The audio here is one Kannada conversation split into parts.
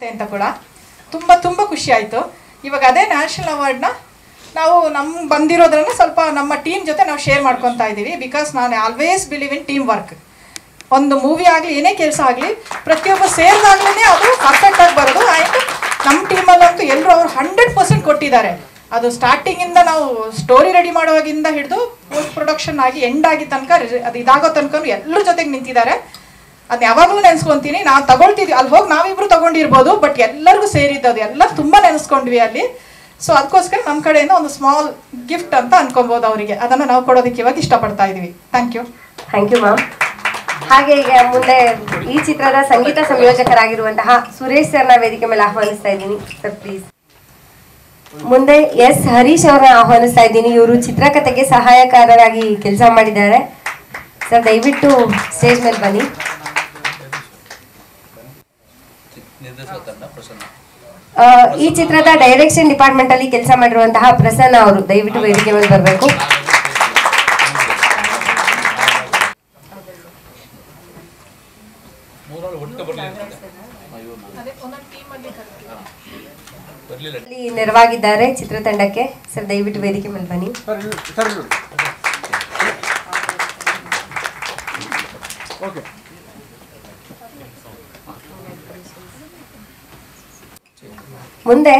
ಬರುತ್ತೆ ಅಂತ ಕೂಡ ತುಂಬ ಖುಷಿ ಆಯಿತು. ಇವಾಗ ಅದೇ ನ್ಯಾಷನಲ್ ಅವಾರ್ಡ್ನ ನಾವು ನಮ್ಗೆ ಬಂದಿರೋದ್ರನ್ನ ಸ್ವಲ್ಪ ನಮ್ಮ ಟೀಮ್ ಜೊತೆ ನಾವು ಶೇರ್ ಮಾಡ್ಕೊತಾ ಇದ್ದೀವಿ. ಬಿಕಾಸ್ ನಾನು always believe in team work. ಒಂದು ಮೂವಿ ಆಗಲಿ ಏನೇ ಕೆಲಸ ಆಗಲಿ ಪ್ರತಿಯೊಬ್ಬ ಸೇರಿದಾಗ್ಲೇ ಅದು ಪರ್ಫೆಕ್ಟಾಗಿ ಬರೋದು. ಆಯಿತು, ನಮ್ಮ ಟೀಮಲ್ಲಂತೂ ಎಲ್ಲರೂ ಅವರು 100% ಕೊಟ್ಟಿದ್ದಾರೆ. ಅದು ಸ್ಟಾರ್ಟಿಂಗಿಂದ ನಾವು ಸ್ಟೋರಿ ರೆಡಿ ಮಾಡುವಾಗಿಂದ ಹಿಡಿದು ಪೋಸ್ಟ್ ಪ್ರೊಡಕ್ಷನ್ ಆಗಿ ಎಂಡ್ ಆಗಿ ತನಕ ಅದು ಇದಾಗೋ ತನಕ ಎಲ್ಲರ ಜೊತೆಗೆ ನಿಂತಿದ್ದಾರೆ. ಅದನ್ನ ಯಾವಾಗಲೂ ನೆನೆಸ್ಕೊತೀನಿ. ನಾವು ತಗೊಳ್ತಿದ್ವಿ, ಅಲ್ಲಿ ಹೋಗಿ ನಾವಿಬ್ರು ತಗೊಂಡಿರ್ಬೋದು, ಬಟ್ ಎಲ್ಲರಿಗೂ ಸೇರಿದ್ದದು ಎಲ್ಲ ತುಂಬ ನೆನೆಸ್ಕೊಂಡ್ವಿ ಅಲ್ಲಿ. ಸೊ ಅದಕ್ಕೋಸ್ಕರ ನಮ್ಮ ಕಡೆಯಿಂದ ಒಂದು ಸ್ಮಾಲ್ ಗಿಫ್ಟ್ ಅಂತ ಅನ್ಕೊಬೋದು ಅವರಿಗೆ. ಅದನ್ನು ನಾವು ಕೊಡೋದಕ್ಕೆ ಇವಾಗ ಇಷ್ಟಪಡ್ತಾ ಇದ್ದೀವಿ. Thank you ma'am. ಹಾಗೆ ಈಗ ಮುಂದೆ ಈ ಚಿತ್ರದ ಸಂಗೀತ ಸಂಯೋಜಕರಾಗಿರುವಂತಹ ಸುರೇಶ್ ಸರ್ನ ವೇದಿಕೆ ಮೇಲೆ ಆಹ್ವಾನಿಸ್ತಾ ಇದ್ದೀನಿ ಸರ್, ಪ್ಲೀಸ್. ಮುಂದೆ ಎಸ್ ಹರೀಶ್ ಅವರನ್ನ ಆಹ್ವಾನಿಸ್ತಾ ಇದ್ದೀನಿ. ಇವರು ಚಿತ್ರಕಥೆಗೆ ಸಹಾಯಕಾರರಾಗಿ ಕೆಲಸ ಮಾಡಿದ್ದಾರೆ ಸರ್. ದಯವಿಟ್ಟು ಸ್ಟೇಜ್ ಮೇಲೆ ಬನ್ನಿ. ಈ ಚಿತ್ರದ ಡೈರೆಕ್ಷನ್ ಡಿಪಾರ್ಟ್ಮೆಂಟ್ ಅಲ್ಲಿ ಕೆಲಸ ಮಾಡಿರುವಂತಹ ಪ್ರಸನ್ನ ಅವರು ದಯವಿಟ್ಟು ವೇದಿಕೆ ಮೇಲೆ ಬರಬೇಕು. ನೆರವಾಗಿದ್ದಾರೆ ಚಿತ್ರತಂಡಕ್ಕೆ ಸರ್, ದಯವಿಟ್ಟು ವೇದಿಕೆ ಮೇಲೆ ಬನ್ನಿ. ಮುಂದೆ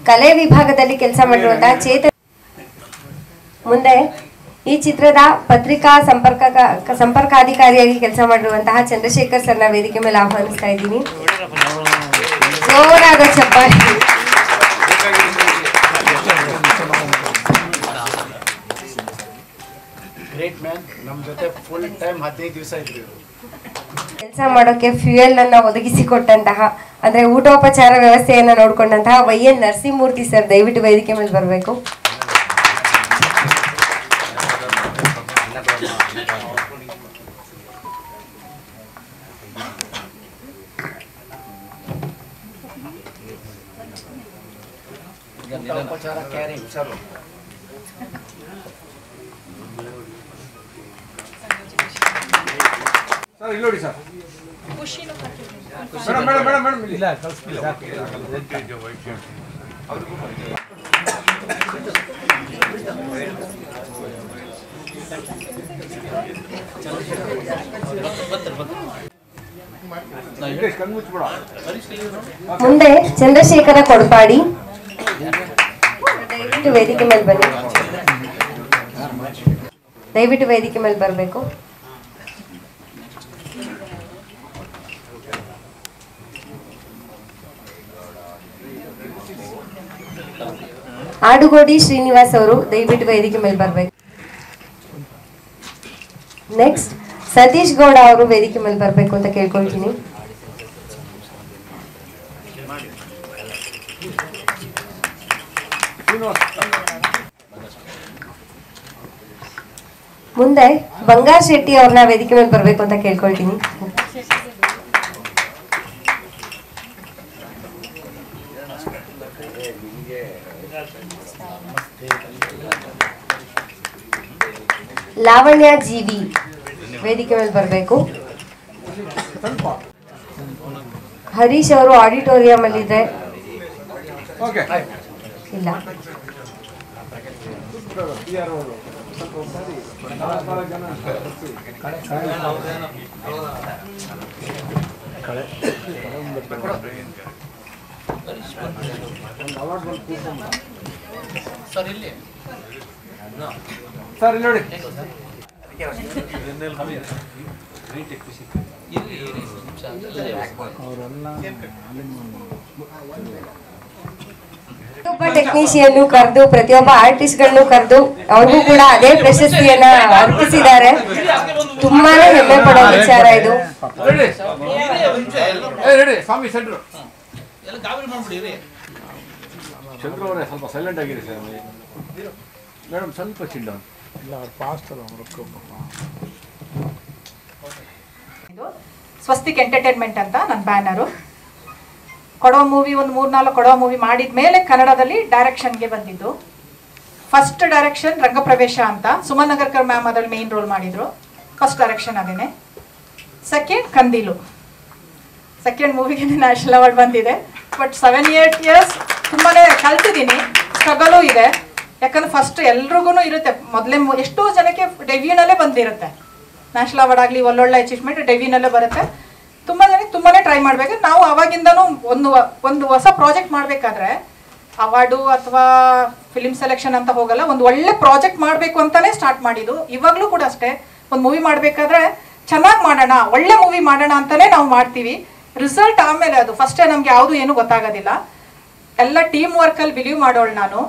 ಕಲೆ ವಿಭಾಗದಲ್ಲಿ ಕೆಲಸ ಮಾಡಿರುವಂತಹ ಚೇತನ್, ಮುಂದೆ ಈ ಚಿತ್ರದ ಪತ್ರಿಕಾ ಸಂಪರ್ಕಾಧಿಕಾರಿಯಾಗಿ ಕೆಲಸ ಮಾಡಿರುವಂತಹ ಚಂದ್ರಶೇಖರ್ ಸರ್ನ ವೇದಿಕೆ ಮೇಲೆ ಆಹ್ವಾನಿಸ್ತಾ ಇದ್ದೀನಿ. ಜೋರಾದ ಚಪ್ಪಾಳೆ. ಕೆಲಸ ಮಾಡೋಕೆ ಫ್ಯೂಯಲ್ ಅನ್ನ ಒದಗಿಸಿಕೊಟ್ಟಂತಹ ಅಂದ್ರೆ ಊಟೋಪಚಾರ ವ್ಯವಸ್ಥೆಯನ್ನ ನೋಡ್ಕೊಂಡಂತಹ YN ನರಸಿಂಹಮೂರ್ತಿ ಸರ್ ದಯವಿಟ್ಟು ವೇದಿಕೆ ಮೇಲೆ ಬರಬೇಕು. ಸರ್ ಇಲ್ಲಿ ನೋಡಿ ಸರ್, ಮೇಡಮ್ ಇಲ್ಲ ಕಳಿಸ್ಬಿಡಿ. ಮುಂದೆ ಚಂದ್ರಶೇಖರ ಕೊಡಪಾಡಿ ದಯವಿಟ್ಟು ವೇದಿಕೆ ಮೇಲೆ ಬನ್ನಿ. ದಯವಿಟ್ಟು ವೇದಿಕೆ ಮೇಲೆ ಬರಬೇಕು. ಆಡುಗೋಡಿ ಶ್ರೀನಿವಾಸ್ ಅವರು ದಯವಿಟ್ಟು ವೇದಿಕೆ ಮೇಲೆ ಬರಬೇಕು. ನೆಕ್ಸ್ಟ್ ಸತೀಶ್ ಗೌಡ ಅವರು ವೇದಿಕೆ ಮೇಲೆ ಬರಬೇಕು ಅಂತ ಕೇಳ್ಕೊಳ್ತೀನಿ. ಮುಂದೆ ಬಂಗಾರ್ ಶೆಟ್ಟಿ ಅವ್ರನ್ನ ವೇದಿಕೆ ಮೇಲೆ ಬರಬೇಕು ಅಂತ ಕೇಳ್ಕೊಳ್ತೀನಿ. ಲಾವಣ್ಯ ಜೀವಿ ವೇದಿಕೆ ಮೇಲೆ ಬರಬೇಕು. ಹರೀಶ್ ಅವರು ಆಡಿಟೋರಿಯಂ ಅಲ್ಲಿ ಇದೆ. ಇಲ್ಲ, ಸರ್ ಇಲ್ಲಿ ನೋಡಿ. ಪ್ರತಿಯೊಬ್ಬ ಟೆಕ್ನಿಷಿಯನ್ ಕರೆದು ಪ್ರತಿಯೊಬ್ಬ ಆರ್ಟಿಸ್ಟ್ ಗಳನ್ನು ಕರೆದು ಅವ್ರಿಗೂ ಕೂಡ ಅದೇ ಪ್ರಶಸ್ತಿಯನ್ನ ಅರ್ಪಿಸಿದ್ದಾರೆ. ತುಂಬಾನೇ ಹೆಮ್ಮೆ ಪಡೋ ವಿಚಾರ ಇದು. ಚಂದ್ರು ಅವರೇ ಸ್ವಲ್ಪ ಸೈಲೆಂಟ್ ಆಗಿರಿ ಸರ್. ಮೇಡಮ್ ಸ್ವಲ್ಪ ಚಿಲ್ಲ ಇಲ್ಲ, ಅವ್ರು ಫಾಸ್ಟ್ ಅಲ್ಲ. ಇದು ಸ್ವಸ್ತಿಕ್ ಎಂಟರ್ಟೈನ್ಮೆಂಟ್ ಅಂತ ನನ್ನ ಬ್ಯಾನರು. ಕೊಡವ ಮೂವಿ ಒಂದು 3-4 ಕೊಡವ ಮೂವಿ ಮಾಡಿದ ಮೇಲೆ ಕನ್ನಡದಲ್ಲಿ ಡೈರೆಕ್ಷನ್ಗೆ ಬಂದಿದ್ದು. ಫಸ್ಟ್ ಡೈರೆಕ್ಷನ್ ರಂಗಪ್ರವೇಶ ಅಂತ ಸುಮನ್ ನಗರ್ಕರ್ ಮ್ಯಾಮ್ ಅದರಲ್ಲಿ ಮೇನ್ ರೋಲ್ ಮಾಡಿದ್ರು. ಫಸ್ಟ್ ಡೈರೆಕ್ಷನ್ ಅದೇನೆ. ಸೆಕೆಂಡ್ ಕಂದೀಲು. ಸೆಕೆಂಡ್ ಮೂವಿಗೆ ನ್ಯಾಷನಲ್ ಅವಾರ್ಡ್ ಬಂದಿದೆ. ಬಟ್ 7-8 ಇಯರ್ಸ್ ತುಂಬಾ ಕಲ್ತಿದ್ದೀನಿ, ಸ್ಟ್ರಗಲು ಇದೆ. ಯಾಕಂದ್ರೆ ಫಸ್ಟ್ ಎಲ್ರಿಗೂ ಇರುತ್ತೆ, ಮೊದಲೇ ಎಷ್ಟೋ ಜನಕ್ಕೆ ಡೆಬ್ಯೂನಲ್ಲೇ ಬಂದಿರುತ್ತೆ. ನ್ಯಾಷನಲ್ ಅವಾರ್ಡ್ ಆಗಲಿ ಒಳ್ಳೊಳ್ಳೆ ಅಚೀವ್ಮೆಂಟ್ ಡೆಬ್ಯೂನಲ್ಲೇ ಬರುತ್ತೆ. ತುಂಬ ಜನಕ್ಕೆ ತುಂಬಾ ಟ್ರೈ ಮಾಡಬೇಕು. ನಾವು ಅವಾಗಿಂದನೂ ಒಂದು ಹೊಸ ಪ್ರಾಜೆಕ್ಟ್ ಮಾಡಬೇಕಾದ್ರೆ ಅವಾರ್ಡು ಅಥವಾ ಫಿಲಿಮ್ ಸೆಲೆಕ್ಷನ್ ಅಂತ ಹೋಗಲ್ಲ, ಒಂದು ಒಳ್ಳೆ ಪ್ರಾಜೆಕ್ಟ್ ಮಾಡಬೇಕು ಅಂತಾನೆ ಸ್ಟಾರ್ಟ್ ಮಾಡಿದ್ದು. ಇವಾಗಲೂ ಕೂಡ ಅಷ್ಟೇ, ಒಂದು ಮೂವಿ ಮಾಡಬೇಕಾದ್ರೆ ಚೆನ್ನಾಗಿ ಮಾಡೋಣ, ಒಳ್ಳೆ ಮೂವಿ ಮಾಡೋಣ ಅಂತಾನೆ ನಾವು ಮಾಡ್ತೀವಿ. ರಿಸಲ್ಟ್ ಆಮೇಲೆ, ಅದು ಫಸ್ಟೇ ನಮ್ಗೆ ಯಾವುದು ಏನು ಗೊತ್ತಾಗೋದಿಲ್ಲ. ಎಲ್ಲ ಟೀಮ್ ವರ್ಕಲ್ಲಿ ಬಿಲೀವ್ ಮಾಡೋಳು ನಾನು.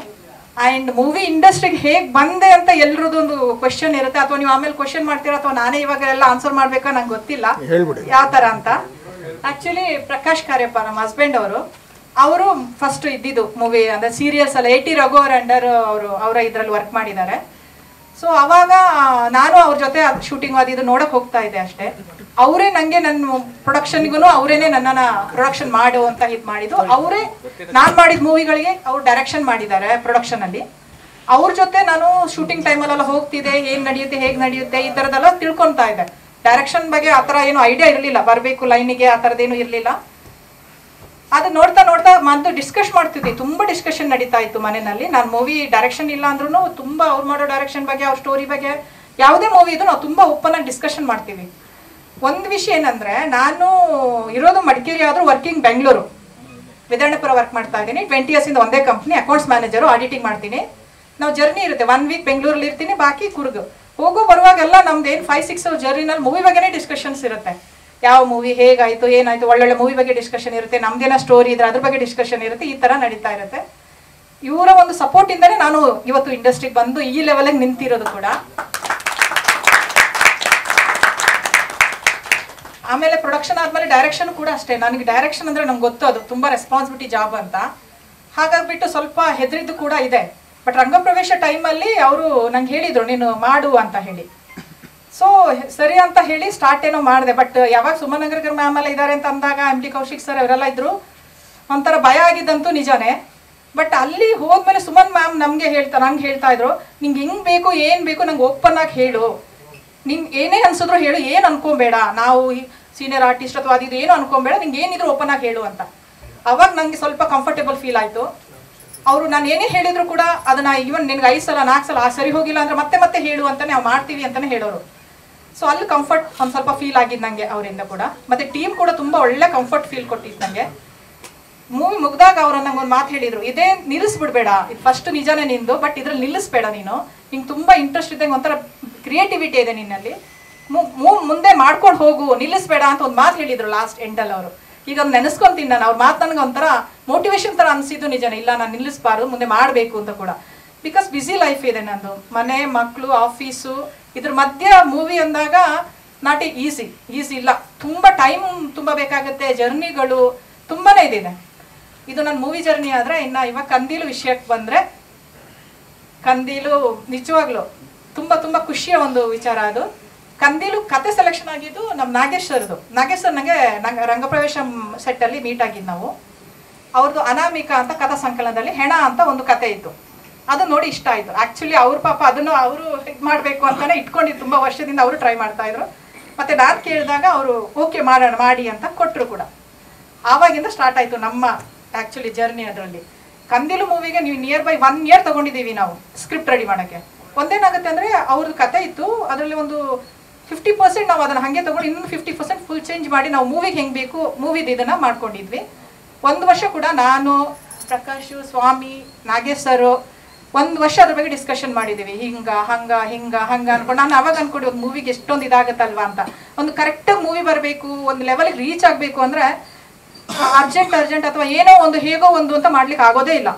ಆ್ಯಂಡ್ ಮೂವಿ ಇಂಡಸ್ಟ್ರಿಗೆ ಹೇಗೆ ಬಂದೆ ಅಂತ ಎಲ್ರದೊಂದು ಕ್ವೆಶನ್ ಇರುತ್ತೆ, ಅಥವಾ ನೀವು ಆಮೇಲೆ ಕ್ವೆಶನ್ ಮಾಡ್ತೀರಾ ಅಥವಾ ನಾನೇ ಇವಾಗ ಎಲ್ಲ ಆನ್ಸರ್ ಮಾಡ್ಬೇಕಾ ನಂಗೆ ಗೊತ್ತಿಲ್ಲ ಯಾವ ಥರ ಅಂತ. ಆ್ಯಕ್ಚುಲಿ ಪ್ರಕಾಶ್ ಕಾರ್ಯಪ್ಪ ನಮ್ಮ ಹಸ್ಬೆಂಡ್ ಅವರು ಫಸ್ಟ್ ಇದ್ದಿದ್ದು ಮೂವಿ ಅಂದರೆ ಸೀರಿಯಲ್ಸ್ ಅಲ್ಲ, AT ರಘು ಅವರ ಅಂಡರ್ ಅವರ ಇದರಲ್ಲಿ ವರ್ಕ್ ಮಾಡಿದ್ದಾರೆ. ಸೊ ಅವಾಗ ನಾನು ಅವ್ರ ಜೊತೆ ಶೂಟಿಂಗ್ ಅದು ನೋಡಕ್ಕೆ ಹೋಗ್ತಾ ಇದ್ದೆ ಅಷ್ಟೇ. ಅವರೇ ನನಗೆ ನನ್ನ ಪ್ರೊಡಕ್ಷನ್ಗೂ ಅವರೇನೆ ನನ್ನನ್ನು ಪ್ರೊಡಕ್ಷನ್ ಮಾಡು ಅಂತ ಇದು ಮಾಡಿದ್ದು. ಅವರೇ ನಾನು ಮಾಡಿದ ಮೂವಿಗಳಿಗೆ ಅವ್ರು ಡೈರೆಕ್ಷನ್ ಮಾಡಿದ್ದಾರೆ ಪ್ರೊಡಕ್ಷನಲ್ಲಿ. ಅವ್ರ ಜೊತೆ ನಾನು ಶೂಟಿಂಗ್ ಟೈಮಲ್ಲೆಲ್ಲ ಹೋಗ್ತಿದ್ದೆ, ಏನು ನಡೆಯುತ್ತೆ ಹೇಗೆ ನಡೆಯುತ್ತೆ ಈ ಥರದ್ದೆಲ್ಲ ತಿಳ್ಕೊತಾ ಇದ್ದೆ. ಡೈರೆಕ್ಷನ್ ಬಗ್ಗೆ ಆ ಥರ ಏನು ಐಡಿಯಾ ಇರಲಿಲ್ಲ, ಬರಬೇಕು ಲೈನಿಗೆ ಆ ಥರದ್ದೇನು ಇರಲಿಲ್ಲ. ಅದು ನೋಡ್ತಾ ನೋಡ್ತಾ ಮತ್ತು ಡಿಸ್ಕಸ್ ಮಾಡ್ತಿದ್ವಿ, ತುಂಬ ಡಿಸ್ಕಷನ್ ನಡೀತಾ ಇತ್ತು ಮನೆಯಲ್ಲಿ. ನಾನು ಮೂವಿ ಡೈರೆಕ್ಷನ್ ಇಲ್ಲ ಅಂದ್ರೂ ತುಂಬ ಅವ್ರು ಮಾಡೋ ಡೈರೆಕ್ಷನ್ ಬಗ್ಗೆ, ಅವ್ರ ಸ್ಟೋರಿ ಬಗ್ಗೆ, ಯಾವುದೇ ಮೂವಿ ಇದು ನಾವು ತುಂಬ ಓಪನ್ ಆಗಿ ಡಿಸ್ಕಷನ್ ಮಾಡ್ತೀವಿ. ಒಂದು ವಿಷಯ ಏನಂದರೆ, ನಾನು ಇರೋದು ಮಡಿಕೇರಿ ಆದರೂ ವರ್ಕಿಂಗ್ ಬೆಂಗಳೂರು, ವಿದರ್ಣಪುರ ವರ್ಕ್ ಮಾಡ್ತಾ ಇದ್ದೀನಿ. 20 ಇಯರ್ಸಿಂದ ಒಂದೇ ಕಂಪ್ನಿ, ಅಕೌಂಟ್ಸ್ ಮ್ಯಾನೇಜರು, ಆಡಿಟಿಂಗ್ ಮಾಡ್ತೀನಿ. ನಾವು ಜರ್ನಿ ಇರುತ್ತೆ, 1 ವೀಕ್ ಬೆಂಗಳೂರಲ್ಲಿ ಇರ್ತೀನಿ, ಬಾಕಿ ಕುರ್ಗು. ಹೋಗೋ ಬರುವಾಗೆಲ್ಲ ನಮ್ದು ಏನು 5-6 ಅವರ್ ಜರ್ನಿನಲ್ಲಿ ಮೂವಿ ಬಗ್ಗೆನೇ ಡಿಸ್ಕಷನ್ಸ್ ಇರುತ್ತೆ. ಯಾವ ಮೂವಿ ಹೇಗಾಯಿತು ಏನಾಯಿತು, ಒಳ್ಳೊಳ್ಳೆ ಮೂವಿ ಬಗ್ಗೆ ಡಿಸ್ಕಷನ್ ಇರುತ್ತೆ, ನಮ್ದೇನೋ ಸ್ಟೋರಿ ಇದ್ರೆ ಅದ್ರ ಬಗ್ಗೆ ಡಿಸ್ಕಷನ್ ಇರುತ್ತೆ, ಈ ಥರ ನಡೀತಾ ಇರುತ್ತೆ. ಇವರ ಒಂದು ಸಪೋರ್ಟಿಂದನೇ ನಾನು ಇವತ್ತು ಇಂಡಸ್ಟ್ರಿಗೆ ಬಂದು ಈ ಲೆವೆಲಿಗೆ ನಿಂತಿರೋದು ಕೂಡ. ಆಮೇಲೆ ಪ್ರೊಡಕ್ಷನ್ ಆದಮೇಲೆ ಡೈರೆಕ್ಷನ್ ಕೂಡ ಅಷ್ಟೇ. ನನಗೆ ಡೈರೆಕ್ಷನ್ ಅಂದರೆ ನಂಗೆ ಗೊತ್ತು ಅದು ತುಂಬ ರೆಸ್ಪಾನ್ಸಿಬಿಲಿಟಿ ಜಾಬ್ ಅಂತ, ಹಾಗಾಗಿಬಿಟ್ಟು ಸ್ವಲ್ಪ ಹೆದರಿದ್ದು ಕೂಡ ಇದೆ. ಬಟ್ ರಂಗಪ್ರವೇಶ ಟೈಮಲ್ಲಿ ಅವರು ನಂಗೆ ಹೇಳಿದರು ನೀನು ಮಾಡು ಅಂತ ಹೇಳಿ. ಸೊ ಸರಿ ಅಂತ ಹೇಳಿ ಸ್ಟಾರ್ಟ್ ಏನೋ ಮಾಡಿದೆ. ಬಟ್ ಯಾವಾಗ ಸುಮನ್ ನಗರಕರ್ ಮ್ಯಾಮ್ ಎಲ್ಲ ಇದ್ದಾರೆ ಅಂತ ಅಂದಾಗ, MD ಕೌಶಿಕ್ ಸರ್ ಅವರೆಲ್ಲ ಇದ್ದರು, ಒಂಥರ ಭಯ ಆಗಿದ್ದಂತೂ ನಿಜಾನೇ. ಬಟ್ ಅಲ್ಲಿ ಹೋದ್ಮೇಲೆ ಸುಮನ್ ಮ್ಯಾಮ್ ನಂಗೆ ಹೇಳ್ತಾ ಇದ್ರು, ನಿಂಗೆ ಹೆಂಗೆ ಬೇಕು ಏನು ಬೇಕು ನಂಗೆ ಓಪನ್ ಆಗಿ ಹೇಳು, ನಿಂಗೆ ಏನೇ ಅನ್ಸಿದ್ರು ಹೇಳು, ಏನು ಅನ್ಕೊಬೇಡ, ನಾವು ಸೀನಿಯರ್ ಆರ್ಟಿಸ್ಟ್ ಅಥವಾ ಅದು ಏನು ಅನ್ಕೊಬೇಡ, ನಿಂಗೆ ಏನಿದ್ರು ಓಪನ್ ಆಗಿ ಹೇಳು ಅಂತ. ಅವಾಗ ನನಗೆ ಸ್ವಲ್ಪ ಕಂಫರ್ಟೇಬಲ್ ಫೀಲ್ ಆಯಿತು. ಅವರು ನಾನು ಏನೇ ಹೇಳಿದ್ರು ಕೂಡ ಅದನ್ನು ಈವನ್ ನಿನ್ಗೆ 5 ಸಲ 4 ಸಲ ಸರಿ ಹೋಗಿಲ್ಲ ಅಂದರೆ ಮತ್ತೆ ಹೇಳು ಅಂತ ನಾವು ಮಾಡ್ತೀವಿ ಅಂತಲೇ ಹೇಳೋರು. ಸೊ ಅಲ್ಲಿ ಕಂಫರ್ಟ್ ಒಂದು ಸ್ವಲ್ಪ ಫೀಲ್ ಆಗಿದ್ದು ನನಗೆ ಅವರಿಂದ ಕೂಡ. ಮತ್ತು ಟೀಮ್ ಕೂಡ ತುಂಬ ಒಳ್ಳೆ ಕಂಫರ್ಟ್ ಫೀಲ್ ಕೊಟ್ಟಿತ್ತು ನನಗೆ. ಮೂವಿ ಮುಗಿದಾಗ ಅವರು ನಂಗೆ ಒಂದು ಮಾತು ಹೇಳಿದರು, ಇದೇ ನಿಲ್ಲಿಸ್ಬಿಡ್ಬೇಡ, ಇದು ಫಸ್ಟ್ ನಿಜಾನೇ ನಿಂದು, ಬಟ್ ಇದ್ರಲ್ಲಿ ನಿಲ್ಲಿಸ್ಬೇಡ ನೀನು, ನಿಂಗೆ ತುಂಬ ಇಂಟ್ರೆಸ್ಟ್ ಇದ್ದಂಗೆ ಒಂಥರ ಕ್ರಿಯೇಟಿವಿಟಿ ಇದೆ ನಿನ್ನಲ್ಲಿ, ಮುಂದೆ ಮಾಡ್ಕೊಂಡು ಹೋಗು, ನಿಲ್ಲಿಸ್ಬೇಡ ಅಂತ ಒಂದು ಮಾತು ಹೇಳಿದರು ಲಾಸ್ಟ್ ಎಂಡಲ್ಲಿ ಅವರು. ಈಗ ಅದು ನೆನೆಸ್ಕೊಂತೀನಿ ನಾನು, ಅವ್ರ ಮಾತು ನನಗೆ ಒಂಥರ ಮೋಟಿವೇಶನ್ ಥರ ಅನಿಸಿದ್ದು ನಿಜನೇ. ಇಲ್ಲ ನಾನು ನಿಲ್ಲಿಸ್ಬಾರ್ದು, ಮುಂದೆ ಮಾಡಬೇಕು ಅಂತ ಕೂಡ. ಬಿಕಾಸ್ ಬ್ಯುಸಿ ಲೈಫ್ ಇದೆ ನಂದು, ಮನೆ ಮಕ್ಕಳು ಆಫೀಸು, ಇದ್ರ ಮಧ್ಯ ಮೂವಿ ಅಂದಾಗ ನಾಟ್ ಈಸಿ ಇಲ್ಲ, ತುಂಬ ಟೈಮ್ ತುಂಬ ಬೇಕಾಗುತ್ತೆ, ಜರ್ನಿಗಳು ತುಂಬಾ ಇದೆ. ಇದು ನನ್ನ ಮೂವಿ ಜರ್ನಿ ಆದರೆ. ಇನ್ನು ಇವಾಗ ಕಂದೀಲು ವಿಷಯಕ್ಕೆ ಬಂದರೆ, ಕಂದೀಲು ನಿಜವಾಗ್ಲೂ ತುಂಬ ಖುಷಿಯ ಒಂದು ವಿಚಾರ. ಅದು ಕಂದೀಲು ಕತೆ ಸೆಲೆಕ್ಷನ್ ಆಗಿದ್ದು ನಮ್ಮ ನಾಗೇಶ್ ಸರ್ ನನಗೆ ರಂಗಪ್ರವೇಶ ಸೆಟ್ಟಲ್ಲಿ ಮೀಟ್ ಆಗಿದ್ದು ನಾವು. ಅವ್ರದ್ದು ಅನಾಮಿಕಾ ಅಂತ ಕಥಾ ಸಂಕಲನದಲ್ಲಿ ಹೆಣ ಅಂತ ಒಂದು ಕತೆ ಇತ್ತು, ಅದು ನೋಡಿ ಇಷ್ಟ ಆಯಿತು. ಆ್ಯಕ್ಚುಲಿ ಅವ್ರ ಪಾಪ ಅದನ್ನು ಅವರು ಇದು ಮಾಡಬೇಕು ಅಂತಲೇ ಇಟ್ಕೊಂಡಿದ್ದು, ತುಂಬ ವರ್ಷದಿಂದ ಅವರು ಟ್ರೈ ಮಾಡ್ತಾಯಿದ್ರು. ಮತ್ತು ನಾನು ಕೇಳಿದಾಗ ಅವರು ಓಕೆ ಮಾಡೋಣ ಮಾಡಿ ಅಂತ ಕೊಟ್ಟರು ಕೂಡ. ಆವಾಗಿಂದ ಸ್ಟಾರ್ಟ್ ಆಯಿತು ನಮ್ಮ ಆ್ಯಕ್ಚುಲಿ ಜರ್ನಿ. ಅದರಲ್ಲಿ ಕಂದೀಲು ಮೂವಿಗೆ ನೀವು ನಿಯರ್ ಬೈ 1 ಇಯರ್ ತೊಗೊಂಡಿದ್ದೀವಿ ನಾವು ಸ್ಕ್ರಿಪ್ಟ್ ರೆಡಿ ಮಾಡೋಕ್ಕೆ. ಒಂದೇನಾಗುತ್ತೆ ಅಂದರೆ ಅವ್ರದ್ದು ಕತೆ ಇತ್ತು, ಅದರಲ್ಲಿ ಒಂದು 50% ನಾವು ಅದನ್ನು ಹಾಗೆ ತೊಗೊಂಡು ಇನ್ನೊಂದು 50% ಫುಲ್ ಚೇಂಜ್ ಮಾಡಿ ನಾವು ಮೂವಿಗೆ ಹೆಂಗೆ ಬೇಕು ಮೂವಿದು ಇದನ್ನು ಮಾಡ್ಕೊಂಡಿದ್ವಿ. 1 ವರ್ಷ ಕೂಡ ನಾನು, ಪ್ರಕಾಶು, ಸ್ವಾಮಿ, ನಾಗೇಶ್ ಸರು 1 ವರ್ಷ ಅದ್ರ ಬಗ್ಗೆ ಡಿಸ್ಕಷನ್ ಮಾಡಿದ್ದೀವಿ. ಹಂಗೆ ಅನ್ಕೊಂಡು ನಾನು ಅವಾಗ ಅನ್ಕೊಂಡು ಒಂದು ಮೂವಿಗೆ ಎಷ್ಟೊಂದು ಇದಾಗುತ್ತಲ್ವಾ ಅಂತ. ಒಂದು ಕರೆಕ್ಟಾಗಿ ಮೂವಿ ಬರಬೇಕು, ಒಂದು ಲೆವೆಲ್ಗೆ ರೀಚ್ ಆಗಬೇಕು ಅಂದರೆ ಅರ್ಜೆಂಟ್ ಅಥವಾ ಏನೋ ಒಂದು ಹೇಗೋ ಒಂದು ಅಂತ ಮಾಡ್ಲಿಕ್ಕೆ ಆಗೋದೇ ಇಲ್ಲ.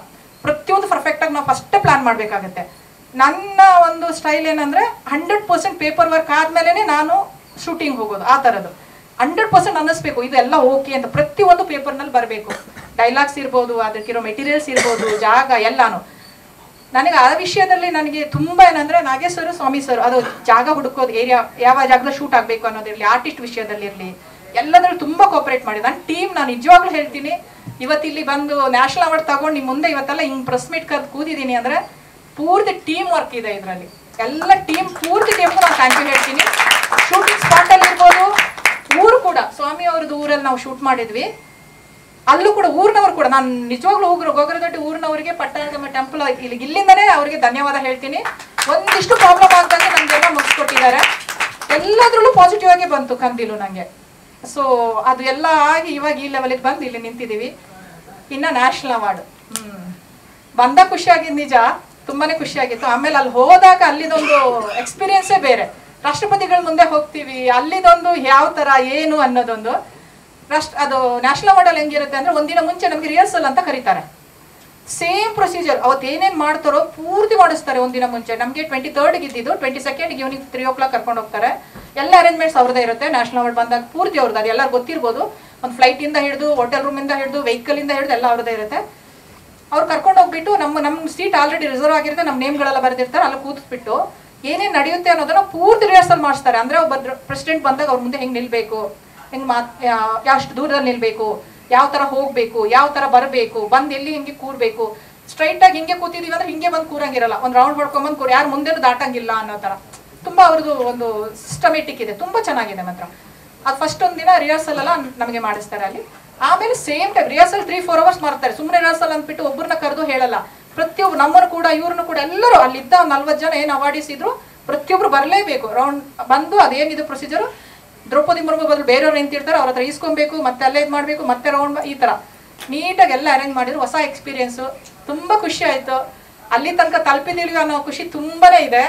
ಪ್ರತಿಯೊಂದು ಪರ್ಫೆಕ್ಟಾಗಿ ನಾವು ಫಸ್ಟ್ ಪ್ಲಾನ್ ಮಾಡಬೇಕಾಗತ್ತೆ. ನನ್ನ ಒಂದು ಸ್ಟೈಲ್ ಏನಂದರೆ 100% ಪೇಪರ್ ವರ್ಕ್ ಆದಮೇಲೆ ನಾನು ಶೂಟಿಂಗ್ ಹೋಗೋದು. ಆ ಥರದ್ದು 100% ಅನ್ನಿಸ್ಬೇಕು ಇದೆಲ್ಲ ಓಕೆ ಅಂತ. ಪ್ರತಿಯೊಂದು ಪೇಪರ್ನಲ್ಲಿ ಬರಬೇಕು, ಡೈಲಾಗ್ಸ್ ಇರ್ಬೋದು, ಅದಕ್ಕಿರೋ ಮೆಟೀರಿಯಲ್ಸ್ ಇರ್ಬೋದು, ಜಾಗ ಎಲ್ಲಾನು. ನನಗೆ ಆ ವಿಷಯದಲ್ಲಿ ನನಗೆ ತುಂಬ ಏನಂದರೆ ನಾಗೇಶ್ ಸರ್, ಸ್ವಾಮಿ ಸರ್, ಅದು ಜಾಗ ಹುಡುಕೋದು, ಏರಿಯಾ ಯಾವ ಜಾಗದಲ್ಲಿ ಶೂಟ್ ಆಗಬೇಕು ಅನ್ನೋದಿರಲಿ, ಆರ್ಟಿಸ್ಟ್ ವಿಷಯದಲ್ಲಿರಲಿ, ಎಲ್ಲದರಲ್ಲೂ ತುಂಬ ಕೋಆಪರೇಟ್ ಮಾಡಿ. ನನ್ನ ಟೀಮ್, ನಾನು ನಿಜವಾಗ್ಲೂ ಹೇಳ್ತೀನಿ, ಇವತ್ತಿಲ್ಲಿ ಬಂದು ನ್ಯಾಷನಲ್ ಅವಾರ್ಡ್ ತಗೊಂಡು ನಿಮ್ಮ ಮುಂದೆ ಇವತ್ತೆಲ್ಲ ಹಿಂಗೆ ಪ್ರೆಸ್ ಮೀಟ್ ಕರೆದು ಕೂತಿದ್ದೀನಿ ಅಂದರೆ ಪೂರ್ತಿ ಟೀಮ್ ವರ್ಕ್ ಇದೆ ಇದರಲ್ಲಿ. ಎಲ್ಲ ಪೂರ್ತಿ ಟೀಮ್ಗೂ ನಾನು ಥ್ಯಾಂಕ್ ಯು ಹೇಳ್ತೀನಿ. ಶೂಟಿಂಗ್ ಸ್ಪಾಟಲ್ಲಿ ಇರ್ಬೋದು, ಊರು ಕೂಡ ಕೂಡ ಸ್ವಾಮಿ ಅವ್ರದ್ದು ಊರಲ್ಲಿ ನಾವು ಶೂಟ್ ಮಾಡಿದ್ವಿ. ಅಲ್ಲೂ ಕೂಡ ಊರಿನವ್ರು ಕೂಡ, ನಾನು ನಿಜವಾಗ್ಲೂ ಗೋಗರದೊಡ್ಡಿ ಊರಿನವರಿಗೆ ಪಟ್ಟಣಗಮ್ಮ ಟೆಂಪಲ್ ಇಲ್ಲಿಂದನೇ ಅವರಿಗೆ ಧನ್ಯವಾದ ಹೇಳ್ತೀನಿ. ಒಂದಿಷ್ಟು ಪ್ರಾಬ್ಲಮ್ ಆಗ್ದಂಗೆ ನಮಗೆಲ್ಲ ಮುಗಿಸ್ಕೊಟ್ಟಿದ್ದಾರೆ. ಎಲ್ಲದ್ರಲ್ಲೂ ಪಾಸಿಟಿವ್ ಆಗಿ ಬಂತು ಕಂದಿಲು ನನಗೆ. ಸೊ ಅದು ಎಲ್ಲ ಆಗಿ ಇವಾಗ ಈ ಲೆವೆಲಿಗೆ ಬಂದು ಇಲ್ಲಿ ನಿಂತಿದ್ದೀವಿ. ಇನ್ನು ನ್ಯಾಷನಲ್ ಅವಾರ್ಡ್ ಬಂದ ಖುಷಿಯಾಗಿದ್ದು ನಿಜ, ತುಂಬಾನೇ ಖುಷಿಯಾಗಿತ್ತು. ಆಮೇಲೆ ಅಲ್ಲಿ ಹೋದಾಗ ಅಲ್ಲಿದೊಂದು ಎಕ್ಸ್ಪೀರಿಯನ್ಸೇ ಬೇರೆ. ರಾಷ್ಟ್ರಪತಿಗಳ ಮುಂದೆ ಹೋಗ್ತೀವಿ, ಅಲ್ಲಿದೊಂದು ಯಾವ ಥರ ಏನು ಅನ್ನೋದೊಂದು ಅದು ನ್ಯಾಷನಲ್ ಅವಾರ್ಡಲ್ಲಿ ಹೆಂಗಿರುತ್ತೆ ಅಂದರೆ, ಒಂದಿನ ಮುಂಚೆ ನಮಗೆ ರಿಹರ್ಸಲ್ ಅಂತ ಕರೀತಾರೆ. ಸೇಮ್ ಪ್ರೊಸೀಜರ್ ಅವತ್ತು ಏನೇನು ಮಾಡ್ತಾರೋ ಪೂರ್ತಿ ಮಾಡಿಸ್ತಾರೆ ಒಂದಿನ ಮುಂಚೆ. ನಮಗೆ 23rd ಇದ್ದಿದ್ದು, 22nd ಈವ್ನಿಂಗ್ 3 o'clock ಕರ್ಕೊಂಡು ಹೋಗ್ತಾರೆ. ಎಲ್ಲ ಅರೇಂಜ್ಮೆಂಟ್ಸ್ ಅವ್ರದ್ದೇ ಇರುತ್ತೆ. ನ್ಯಾಷನಲ್ ಅವಾರ್ಡ್ ಬಂದಾಗ ಪೂರ್ತಿ ಅವ್ರದ್ದು, ಅದು ಎಲ್ಲರೂ ಗೊತ್ತಿರ್ಬೋದು. ಒಂದು ಫ್ಲೈಟಿಂದ ಹಿಡಿದು, ಹೋಟೆಲ್ ರೂಮಿಂದ ಹಿಡಿದು, ವೆಹಿಕಲಿಂದ ಹಿಡಿದು ಎಲ್ಲ ಅವ್ರದ್ದೇ ಇರುತ್ತೆ. ಅವ್ರು ಕರ್ಕೊಂಡು ಹೋಗ್ಬಿಟ್ಟು ನಮ್ಮ ಸೀಟ್ ಆಲ್ರೆಡಿ ರಿಸರ್ವ್ ಆಗಿರುತ್ತೆ, ನಮ್ಮ ನೇಮ್ಗಳೆಲ್ಲ ಬರೆದಿರ್ತಾರೆ. ಅಲ್ಲಿ ಕೂತ್ಬಿಟ್ಟು ಏನೇನು ನಡೆಯುತ್ತೆ ಅನ್ನೋದನ್ನ ಪೂರ್ತಿ ರಿಹರ್ಸಲ್ ಮಾಡಿಸ್ತಾರೆ. ಅಂದರೆ ಒಬ್ಬ ಪ್ರೆಸಿಡೆಂಟ್ ಬಂದಾಗ ಅವ್ರ ಮುಂದೆ ಹೆಂಗೆ ನಿಲ್ಬೇಕು, ಹೆಂಗೆ ಎಷ್ಟು ದೂರದಲ್ಲಿ ನಿಲ್ಬೇಕು, ಯಾವ ಥರ ಹೋಗಬೇಕು, ಯಾವ ಥರ ಬರಬೇಕು, ಬಂದು ಎಲ್ಲಿ ಹಿಂಗೆ ಕೂರಬೇಕು. ಸ್ಟ್ರೈಟಾಗಿ ಹಿಂಗೆ ಕೂತಿದ್ದೀವಿ ಅಂದರೆ ಹಿಂಗೆ ಬಂದು ಕೂರಂಗಿರಲ್ಲ, ಒಂದು ರೌಂಡ್ ಹೊಡ್ಕೊಂಬಂದು ಕೂರಿ ಯಾರು ಮುಂದೆನೂ ದಾಟಂಗಿಲ್ಲ ಅನ್ನೋ ಥರ ತುಂಬ ಅವ್ರದ್ದು ಒಂದು ಸಿಸ್ಟಮೆಟಿಕ್ ಇದೆ. ತುಂಬ ಚೆನ್ನಾಗಿದೆ ಮಾತ್ರ. ಅದು ಫಸ್ಟ್ ಒಂದು ದಿನ ರಿಹರ್ಸಲ್ ಎಲ್ಲ ನಮಗೆ ಮಾಡಿಸ್ತಾರೆ ಅಲ್ಲಿ. ಆಮೇಲೆ ಸೇಮ್ ಟೈಮ್ ರಿಹರ್ಸಲ್ 3-4 hours ಮಾಡ್ತಾರೆ. ಸುಮ್ಮನೆ ರಿಹರ್ಸಲ್ ಅಂದ್ಬಿಟ್ಟು ಒಬ್ಬರನ್ನ ಕರೆದು ಹೇಳಲ್ಲ. ಪ್ರತಿಯೊಬ್ಬರು ನಮ್ಮನ್ನು ಕೂಡ ಇವ್ರನ್ನು ಕೂಡ ಎಲ್ಲರೂ ಅಲ್ಲಿದ್ದ 40 ಜನ ಏನು ಅವಾರ್ಡಿಸ್ ಇದ್ರು ಪ್ರತಿಯೊಬ್ಬರು ಬರಲೇಬೇಕು. ರೌಂಡ್ ಬಂದು ಅದೇನಿದು ಪ್ರೊಸೀಜರು, ದ್ರೌಪದಿ ಮುರ್ಮು ಬದಲು ಬೇರೆಯವ್ರು ನಿಂತಿರ್ತಾರೆ, ಅವ್ರ ಹತ್ರ ಈಸ್ಕೊಬೇಕು, ಮತ್ತೆ ಅಲ್ಲೇ ಇದು ಮಾಡಬೇಕು, ಮತ್ತೆ ರೌಂಡ್ ಈ ಥರ ನೀಟಾಗಿ ಎಲ್ಲ ಅರೇಂಜ್ ಮಾಡಿದ್ರು. ಹೊಸ ಎಕ್ಸ್ಪೀರಿಯೆನ್ಸು, ತುಂಬ ಖುಷಿ ಆಯಿತು. ಅಲ್ಲಿ ತನಕ ತಲುಪಿದಿಲ್ವಿ ಅನ್ನೋ ಖುಷಿ ತುಂಬಾ ಇದೆ.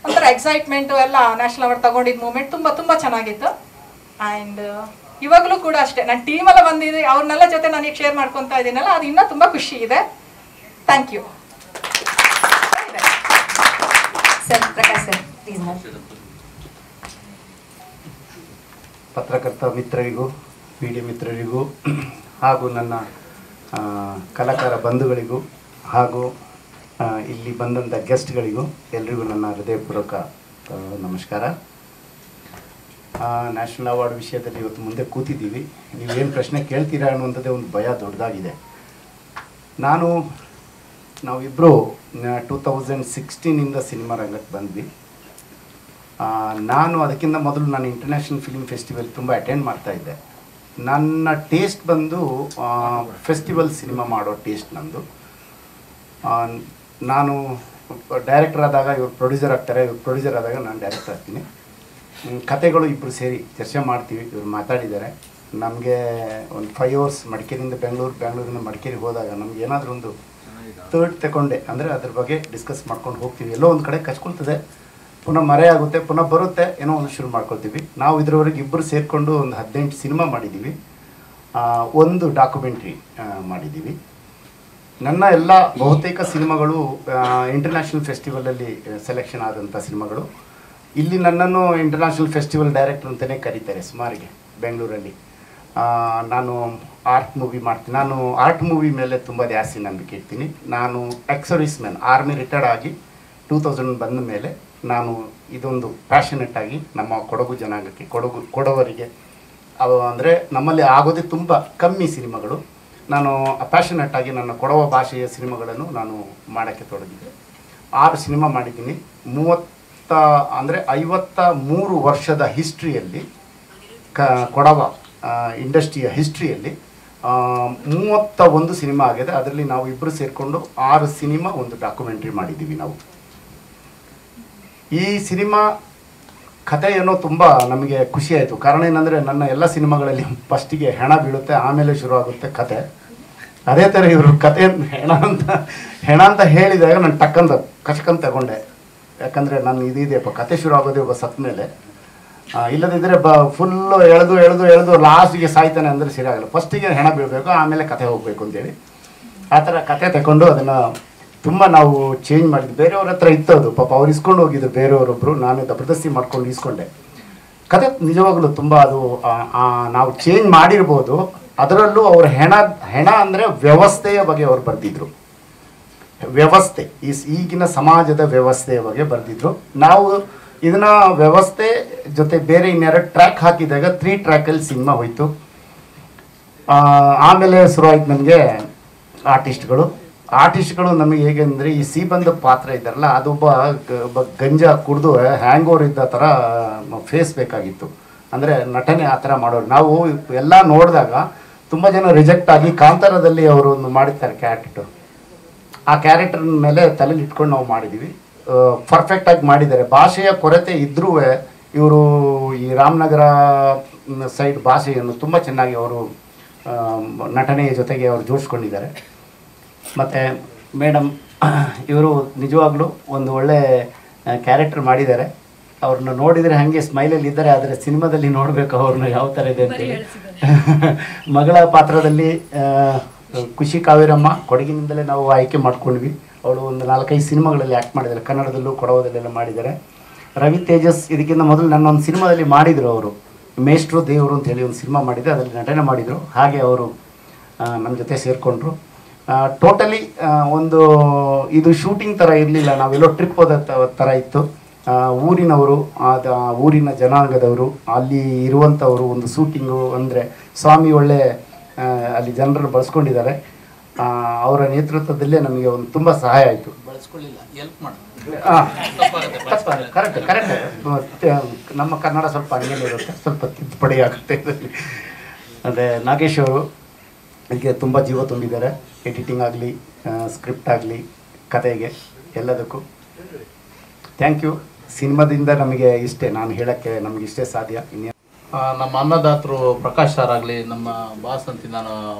ಒಂಥರ ಎಕ್ಸೈಟ್ಮೆಂಟು ಎಲ್ಲ. ನ್ಯಾಷನಲ್ ಅವಾರ್ಡ್ ತಗೊಂಡಿದ್ದ ಮೂಮೆಂಟ್ ತುಂಬ ಚೆನ್ನಾಗಿತ್ತು. ಆ್ಯಂಡ್ ಇವಾಗಲೂ ಕೂಡ ಅಷ್ಟೇ, ನನ್ನ ಟೀಮೆಲ್ಲ ಬಂದಿದೆ, ಅವ್ರನ್ನೆಲ್ಲ ಜೊತೆ ನನಗೆ ಶೇರ್ ಮಾಡ್ಕೊತಾ ಇದ್ದೀನಲ್ಲ, ಅದು ಇನ್ನೂ ತುಂಬ ಖುಷಿ ಇದೆ. Thank you sir. Prakash sir please. ಪತ್ರಕರ್ತ ಮಿತ್ರರಿಗೂ, ಮೀಡಿಯಾ ಮಿತ್ರರಿಗೂ, ಹಾಗೂ ನನ್ನ ಕಲಾಕಾರ ಬಂಧುಗಳಿಗೂ, ಹಾಗೂ ಇಲ್ಲಿ ಬಂದಂಥ ಗೆಸ್ಟ್ಗಳಿಗೂ ಎಲ್ರಿಗೂ ನನ್ನ ಹೃದಯಪೂರ್ವಕ ನಮಸ್ಕಾರ. ನ್ಯಾಷನಲ್ ಅವಾರ್ಡ್ ವಿಷಯದಲ್ಲಿ ಇವತ್ತು ಮುಂದೆ ಕೂತಿದ್ದೀವಿ. ನೀವೇನು ಪ್ರಶ್ನೆ ಕೇಳ್ತೀರಾ ಅನ್ನುವಂಥದ್ದೇ ಒಂದು ಭಯ ದೊಡ್ಡದಾಗಿದೆ. ನಾವಿಬ್ಬರು 2016 ಸಿನಿಮಾ ರಂಗಕ್ಕೆ ಬಂದ್ವಿ. ನಾನು ಅದಕ್ಕಿಂತ ಮೊದಲು ನಾನು ಇಂಟರ್ನ್ಯಾಷನಲ್ ಫಿಲ್ಮ್ ಫೆಸ್ಟಿವಲ್ ತುಂಬ ಅಟೆಂಡ್ ಮಾಡ್ತಾಯಿದ್ದೆ. ನನ್ನ ಟೇಸ್ಟ್ ಬಂದು ಫೆಸ್ಟಿವಲ್ ಸಿನಿಮಾ ಮಾಡೋ ಟೇಸ್ಟ್ ನಂದು. ನಾನು ಡೈರೆಕ್ಟರ್ ಆದಾಗ ಇವ್ರು ಪ್ರೊಡ್ಯೂಸರ್ ಆಗ್ತಾರೆ, ಇವ್ರು ಪ್ರೊಡ್ಯೂಸರ್ ಆದಾಗ ನಾನು ಡೈರೆಕ್ಟರ್ ಆಗ್ತೀನಿ. ಕತೆಗಳು ಇಬ್ಬರು ಸೇರಿ ಚರ್ಚೆ ಮಾಡ್ತೀವಿ. ಇವ್ರು ಮಾತಾಡಿದ್ದಾರೆ. ನಮಗೆ ಒಂದು 5 hours ಮಡಿಕೇರಿಯಿಂದ ಬೆಂಗಳೂರಿಂದ ಮಡಿಕೇರಿಗೆ ಹೋದಾಗ ನಮ್ಗೆ ಏನಾದರೂ ಒಂದು ಥರ್ಡ್ ತಗೊಂಡೆ ಅಂದರೆ ಅದ್ರ ಬಗ್ಗೆ ಡಿಸ್ಕಸ್ ಮಾಡ್ಕೊಂಡು ಹೋಗ್ತೀವಿ. ಎಲ್ಲೋ ಒಂದು ಕಡೆ ಕಚ್ಕೊಳ್ತದೆ, ಪುನಃ ಮರೆ ಆಗುತ್ತೆ, ಪುನಃ ಬರುತ್ತೆ, ಏನೋ ಒಂದು ಶುರು ಮಾಡ್ಕೊಳ್ತೀವಿ. ನಾವು ಇದ್ರವರೆಗೆ ಇಬ್ಬರು ಸೇರಿಕೊಂಡು ಒಂದು 18 ಸಿನಿಮಾ ಮಾಡಿದ್ದೀವಿ, ಒಂದು ಡಾಕ್ಯುಮೆಂಟ್ರಿ ಮಾಡಿದ್ದೀವಿ. ನನ್ನ ಎಲ್ಲ ಬಹುತೇಕ ಸಿನಿಮಾಗಳು ಇಂಟರ್ನ್ಯಾಷನಲ್ ಫೆಸ್ಟಿವಲಲ್ಲಿ ಸೆಲೆಕ್ಷನ್ ಆದಂಥ ಸಿನಿಮಾಗಳು. ಇಲ್ಲಿ ನನ್ನನ್ನು ಇಂಟರ್ನ್ಯಾಷನಲ್ ಫೆಸ್ಟಿವಲ್ ಡೈರೆಕ್ಟರ್ ಅಂತಲೇ ಕರೀತಾರೆ ಸುಮಾರಿಗೆ ಬೆಂಗಳೂರಲ್ಲಿ. ನಾನು ಆರ್ಟ್ ಮೂವಿ ಮಾಡ್ತೀನಿ. ನಾನು ಆರ್ಟ್ ಮೂವಿ ಮೇಲೆ ತುಂಬ ಜಾಸ್ತಿ ನಂಬಿಕೆ ಇಡ್ತೀನಿ. ನಾನು ಎಕ್ಸ್-ಸರ್ವಿಸ್ ಮ್ಯಾನ್, ಆರ್ಮಿ ರಿಟೈರ್ಡ್ ಆಗಿ 2000 ಬಂದ ಮೇಲೆ ನಾನು ಇದೊಂದು ಪ್ಯಾಷನೆಟ್ ಆಗಿ ನಮ್ಮ ಕೊಡಗು ಜನಾಂಗಕ್ಕೆ, ಕೊಡವರಿಗೆ ಅಂದರೆ ನಮ್ಮಲ್ಲಿ ಆಗೋದೇ ತುಂಬ ಕಮ್ಮಿ ಸಿನಿಮಾಗಳು. ನಾನು ಪ್ಯಾಷನೆಟ್ ಆಗಿ ನನ್ನ ಕೊಡವ ಭಾಷೆಯ ಸಿನಿಮಾಗಳನ್ನು ನಾನು ಮಾಡೋಕ್ಕೆ ತೊಡಗಿದ್ದೆ. 6 ಸಿನಿಮಾ ಮಾಡಿದ್ದೀನಿ. 53 ವರ್ಷದ ಹಿಸ್ಟ್ರಿಯಲ್ಲಿ, ಕೊಡವ ಇಂಡಸ್ಟ್ರಿಯ ಹಿಸ್ಟ್ರಿಯಲ್ಲಿ 31 ಸಿನಿಮಾ ಆಗಿದೆ. ಅದರಲ್ಲಿ ನಾವು ಇಬ್ಬರು ಸೇರಿಕೊಂಡು 6 ಸಿನಿಮಾ, ಒಂದು ಡಾಕ್ಯುಮೆಂಟ್ರಿ ಮಾಡಿದ್ದೀವಿ ನಾವು. ಈ ಸಿನಿಮಾ ಕತೆ ಏನೋ ತುಂಬ ನಮಗೆ ಖುಷಿಯಾಯಿತು. ಕಾರಣ ಏನಂದರೆ, ನನ್ನ ಎಲ್ಲ ಸಿನಿಮಾಗಳಲ್ಲಿ ಫಸ್ಟಿಗೆ ಹೆಣ ಬೀಳುತ್ತೆ, ಆಮೇಲೆ ಶುರು ಆಗುತ್ತೆ ಕತೆ. ಅದೇ ಥರ ಇವರು ಕತೆ ಹೆಣ ಅಂತ ಹೇಳಿದಾಗ ನಾನು ಟಕ್ಕಂತ ಕಚ್ಕಂತ ತಗೊಂಡೆ. ಯಾಕಂದರೆ ನಾನು ಇದೆಯಪ್ಪ, ಕತೆ ಶುರು ಆಗೋದೇ ಒಬ್ಬ ಸತ್ತ ಮೇಲೆ. ಇಲ್ಲದಿದ್ದರೆ ಫುಲ್ಲು ಎಳೆದು ಲಾಸ್ಟಿಗೆ ಸಾಯ್ತಾನೆ ಅಂದರೆ ಸರಿಯಾಗಲ್ಲ. ಫಸ್ಟಿಗೆ ಹೆಣ ಬೀಳಬೇಕು, ಆಮೇಲೆ ಕತೆ ಹೋಗಬೇಕು ಅಂತೇಳಿ ಆ ಥರ ಕತೆ ತಗೊಂಡು ಅದನ್ನು ತುಂಬ ನಾವು ಚೇಂಜ್ ಮಾಡಿದ್ವಿ. ಬೇರೆಯವ್ರ ಹತ್ರ ಇತ್ತದು, ಪಾಪ ಅವ್ರು ಇಸ್ಕೊಂಡು ಹೋಗಿದ್ರು ಬೇರೆಯವರೊಬ್ಬರು. ನಾನು ಜಬರ್ದಸ್ತಿ ಮಾಡ್ಕೊಂಡು ಇಸ್ಕೊಂಡೆ. ಕತೆ ನಿಜವಾಗ್ಲೂ ತುಂಬ ಅದು ನಾವು ಚೇಂಜ್ ಮಾಡಿರ್ಬೋದು. ಅದರಲ್ಲೂ ಅವರು ಹೆಣ ಅಂದರೆ ವ್ಯವಸ್ಥೆಯ ಬಗ್ಗೆ ಅವ್ರು ಬರೆದಿದ್ರು. ವ್ಯವಸ್ಥೆ, ಈಗಿನ ಸಮಾಜದ ವ್ಯವಸ್ಥೆಯ ಬಗ್ಗೆ ಬರೆದಿದ್ರು. ನಾವು ಇದನ್ನ ವ್ಯವಸ್ಥೆ ಜೊತೆ ಬೇರೆ ಇನ್ನೆರಡು ಟ್ರ್ಯಾಕ್ ಹಾಕಿದಾಗ 3 ಟ್ರ್ಯಾಕಲ್ಲಿ ಸಿನಿಮಾ ಹೋಯಿತು. ಆಮೇಲೆ ಶುರುವಾಯ್ತು ನನಗೆ ಆರ್ಟಿಸ್ಟ್ಗಳು ನಮಗೆ ಹೇಗೆ ಅಂದರೆ, ಈ ಸೀಬಂದ ಪಾತ್ರ ಇದ್ದಾರಲ್ಲ, ಅದೊಬ್ಬ ಗಂಜಾ ಕುಡಿದು ಹ್ಯಾಂಗ್ ಓವರ್ ಇದ್ದ ಥರ ಫೇಸ್ ಬೇಕಾಗಿತ್ತು. ಅಂದರೆ ನಟನೆ ಆ ಥರ ಮಾಡೋರು. ನಾವು ಎಲ್ಲ ನೋಡಿದಾಗ ತುಂಬ ಜನ ರಿಜೆಕ್ಟ್ ಆಗಿ ಕಾಂತಾರದಲ್ಲಿ ಅವರು ಒಂದು ಮಾಡಿರ್ತಾರೆ ಕ್ಯಾರೆಕ್ಟರ್, ಆ ಕ್ಯಾರೆಕ್ಟರ್ ಮೇಲೆ ತಲೆಯಲ್ಲಿ ಇಟ್ಕೊಂಡು ನಾವು ಮಾಡಿದ್ದೀವಿ. ಪರ್ಫೆಕ್ಟಾಗಿ ಮಾಡಿದ್ದಾರೆ. ಭಾಷೆಯ ಕೊರತೆ ಇದ್ದರೂ ಇವರು ಈ ರಾಮನಗರ ಸೈಡ್ ಭಾಷೆಯನ್ನು ತುಂಬ ಚೆನ್ನಾಗಿ ಅವರು ನಟನೆಯ ಜೊತೆಗೆ ಅವರು ಜೋಡಿಸ್ಕೊಂಡಿದ್ದಾರೆ. ಮತ್ತು ಮೇಡಮ್ ಇವರು ನಿಜವಾಗ್ಲೂ ಒಂದು ಒಳ್ಳೆ ಕ್ಯಾರೆಕ್ಟರ್ ಮಾಡಿದ್ದಾರೆ. ಅವ್ರನ್ನ ನೋಡಿದರೆ ಹಾಗೆ ಸ್ಮೈಲಲ್ಲಿ ಇದ್ದಾರೆ, ಆದರೆ ಸಿನಿಮಾದಲ್ಲಿ ನೋಡಬೇಕು ಅವ್ರನ್ನ ಯಾವ ಥರ ಇದೆ ಅಂತೇಳಿ. ಮಗಳ ಪಾತ್ರದಲ್ಲಿ ಖುಷಿ ಕಾವೇರಮ್ಮ ಕೊಡಗಿನಿಂದಲೇ ನಾವು ಆಯ್ಕೆ ಮಾಡ್ಕೊಂಡ್ವಿ. ಅವಳು ಒಂದು 4-5 ಸಿನಿಮಾಗಳಲ್ಲಿ ಆ್ಯಕ್ಟ್ ಮಾಡಿದ್ದಾರೆ, ಕನ್ನಡದಲ್ಲೂ ಕೊಡವದಲ್ಲೆಲ್ಲ ಮಾಡಿದ್ದಾರೆ. ರವಿ ತೇಜಸ್ ಇದಕ್ಕಿಂತ ಮೊದಲು ನನ್ನೊಂದು ಸಿನಿಮಾದಲ್ಲಿ ಮಾಡಿದರು. ಅವರು ಮೇಷ್ಟ್ರು ದೇವರು ಅಂತೇಳಿ ಒಂದು ಸಿನಿಮಾ ಮಾಡಿದ್ರು, ಅದರಲ್ಲಿ ನಟನೆ ಮಾಡಿದರು. ಹಾಗೆ ಅವರು ನಮ್ಮ ಜೊತೆ ಸೇರಿಕೊಂಡ್ರು. ಟೋಟಲಿ ಒಂದು ಇದು ಶೂಟಿಂಗ್ ಥರ ಇರಲಿಲ್ಲ, ನಾವೆಲ್ಲೋ ಟ್ರಿಪ್ ಹೋದ ಥರ ಇತ್ತು. ಊರಿನವರು, ಊರಿನ ಜನಾಂಗದವರು, ಅಲ್ಲಿ ಇರುವಂಥವರು, ಒಂದು ಶೂಟಿಂಗು ಅಂದರೆ ಸ್ವಾಮಿ ಒಳ್ಳೆ ಅಲ್ಲಿ ಜನರನ್ನು ಬಳಸ್ಕೊಂಡಿದ್ದಾರೆ. ಅವರ ನೇತೃತ್ವದಲ್ಲೇ ನಮಗೆ ಒಂದು ತುಂಬ ಸಹಾಯ ಆಯಿತು. ಕರೆಕ್ಟ್. ನಮ್ಮ ಕನ್ನಡ ಸ್ವಲ್ಪ ಹಂಗೇನೆ ಇರುತ್ತೆ, ಸ್ವಲ್ಪ ತಿದ್ದುಪಡಿ ಆಗುತ್ತೆ ಇದರಲ್ಲಿ. ಅದೇ ನಾಗೇಶ್ ಅವರು ಇದಕ್ಕೆ ತುಂಬ ಜೀವ ತುಂಬಿದ್ದಾರೆ. ಎಡಿಟಿಂಗ್ ಆಗಲಿ, ಸ್ಕ್ರಿಪ್ಟ್ ಆಗಲಿ, ಕತೆಗೆ ಎಲ್ಲದಕ್ಕೂ ಥ್ಯಾಂಕ್ ಯು. ಸಿನಿಮಾದಿಂದ ನಮಗೆ ಇಷ್ಟೇ, ನಾನು ಹೇಳೋಕ್ಕೆ ನಮಗೆ ಇಷ್ಟೇ ಸಾಧ್ಯ. ನಮ್ಮ ಅನ್ನದಾತರು ಪ್ರಕಾಶ್ ಸರ್ ಆಗಲಿ, ನಮ್ಮ ಬಾಸ್ ಅಂತ ನಾನು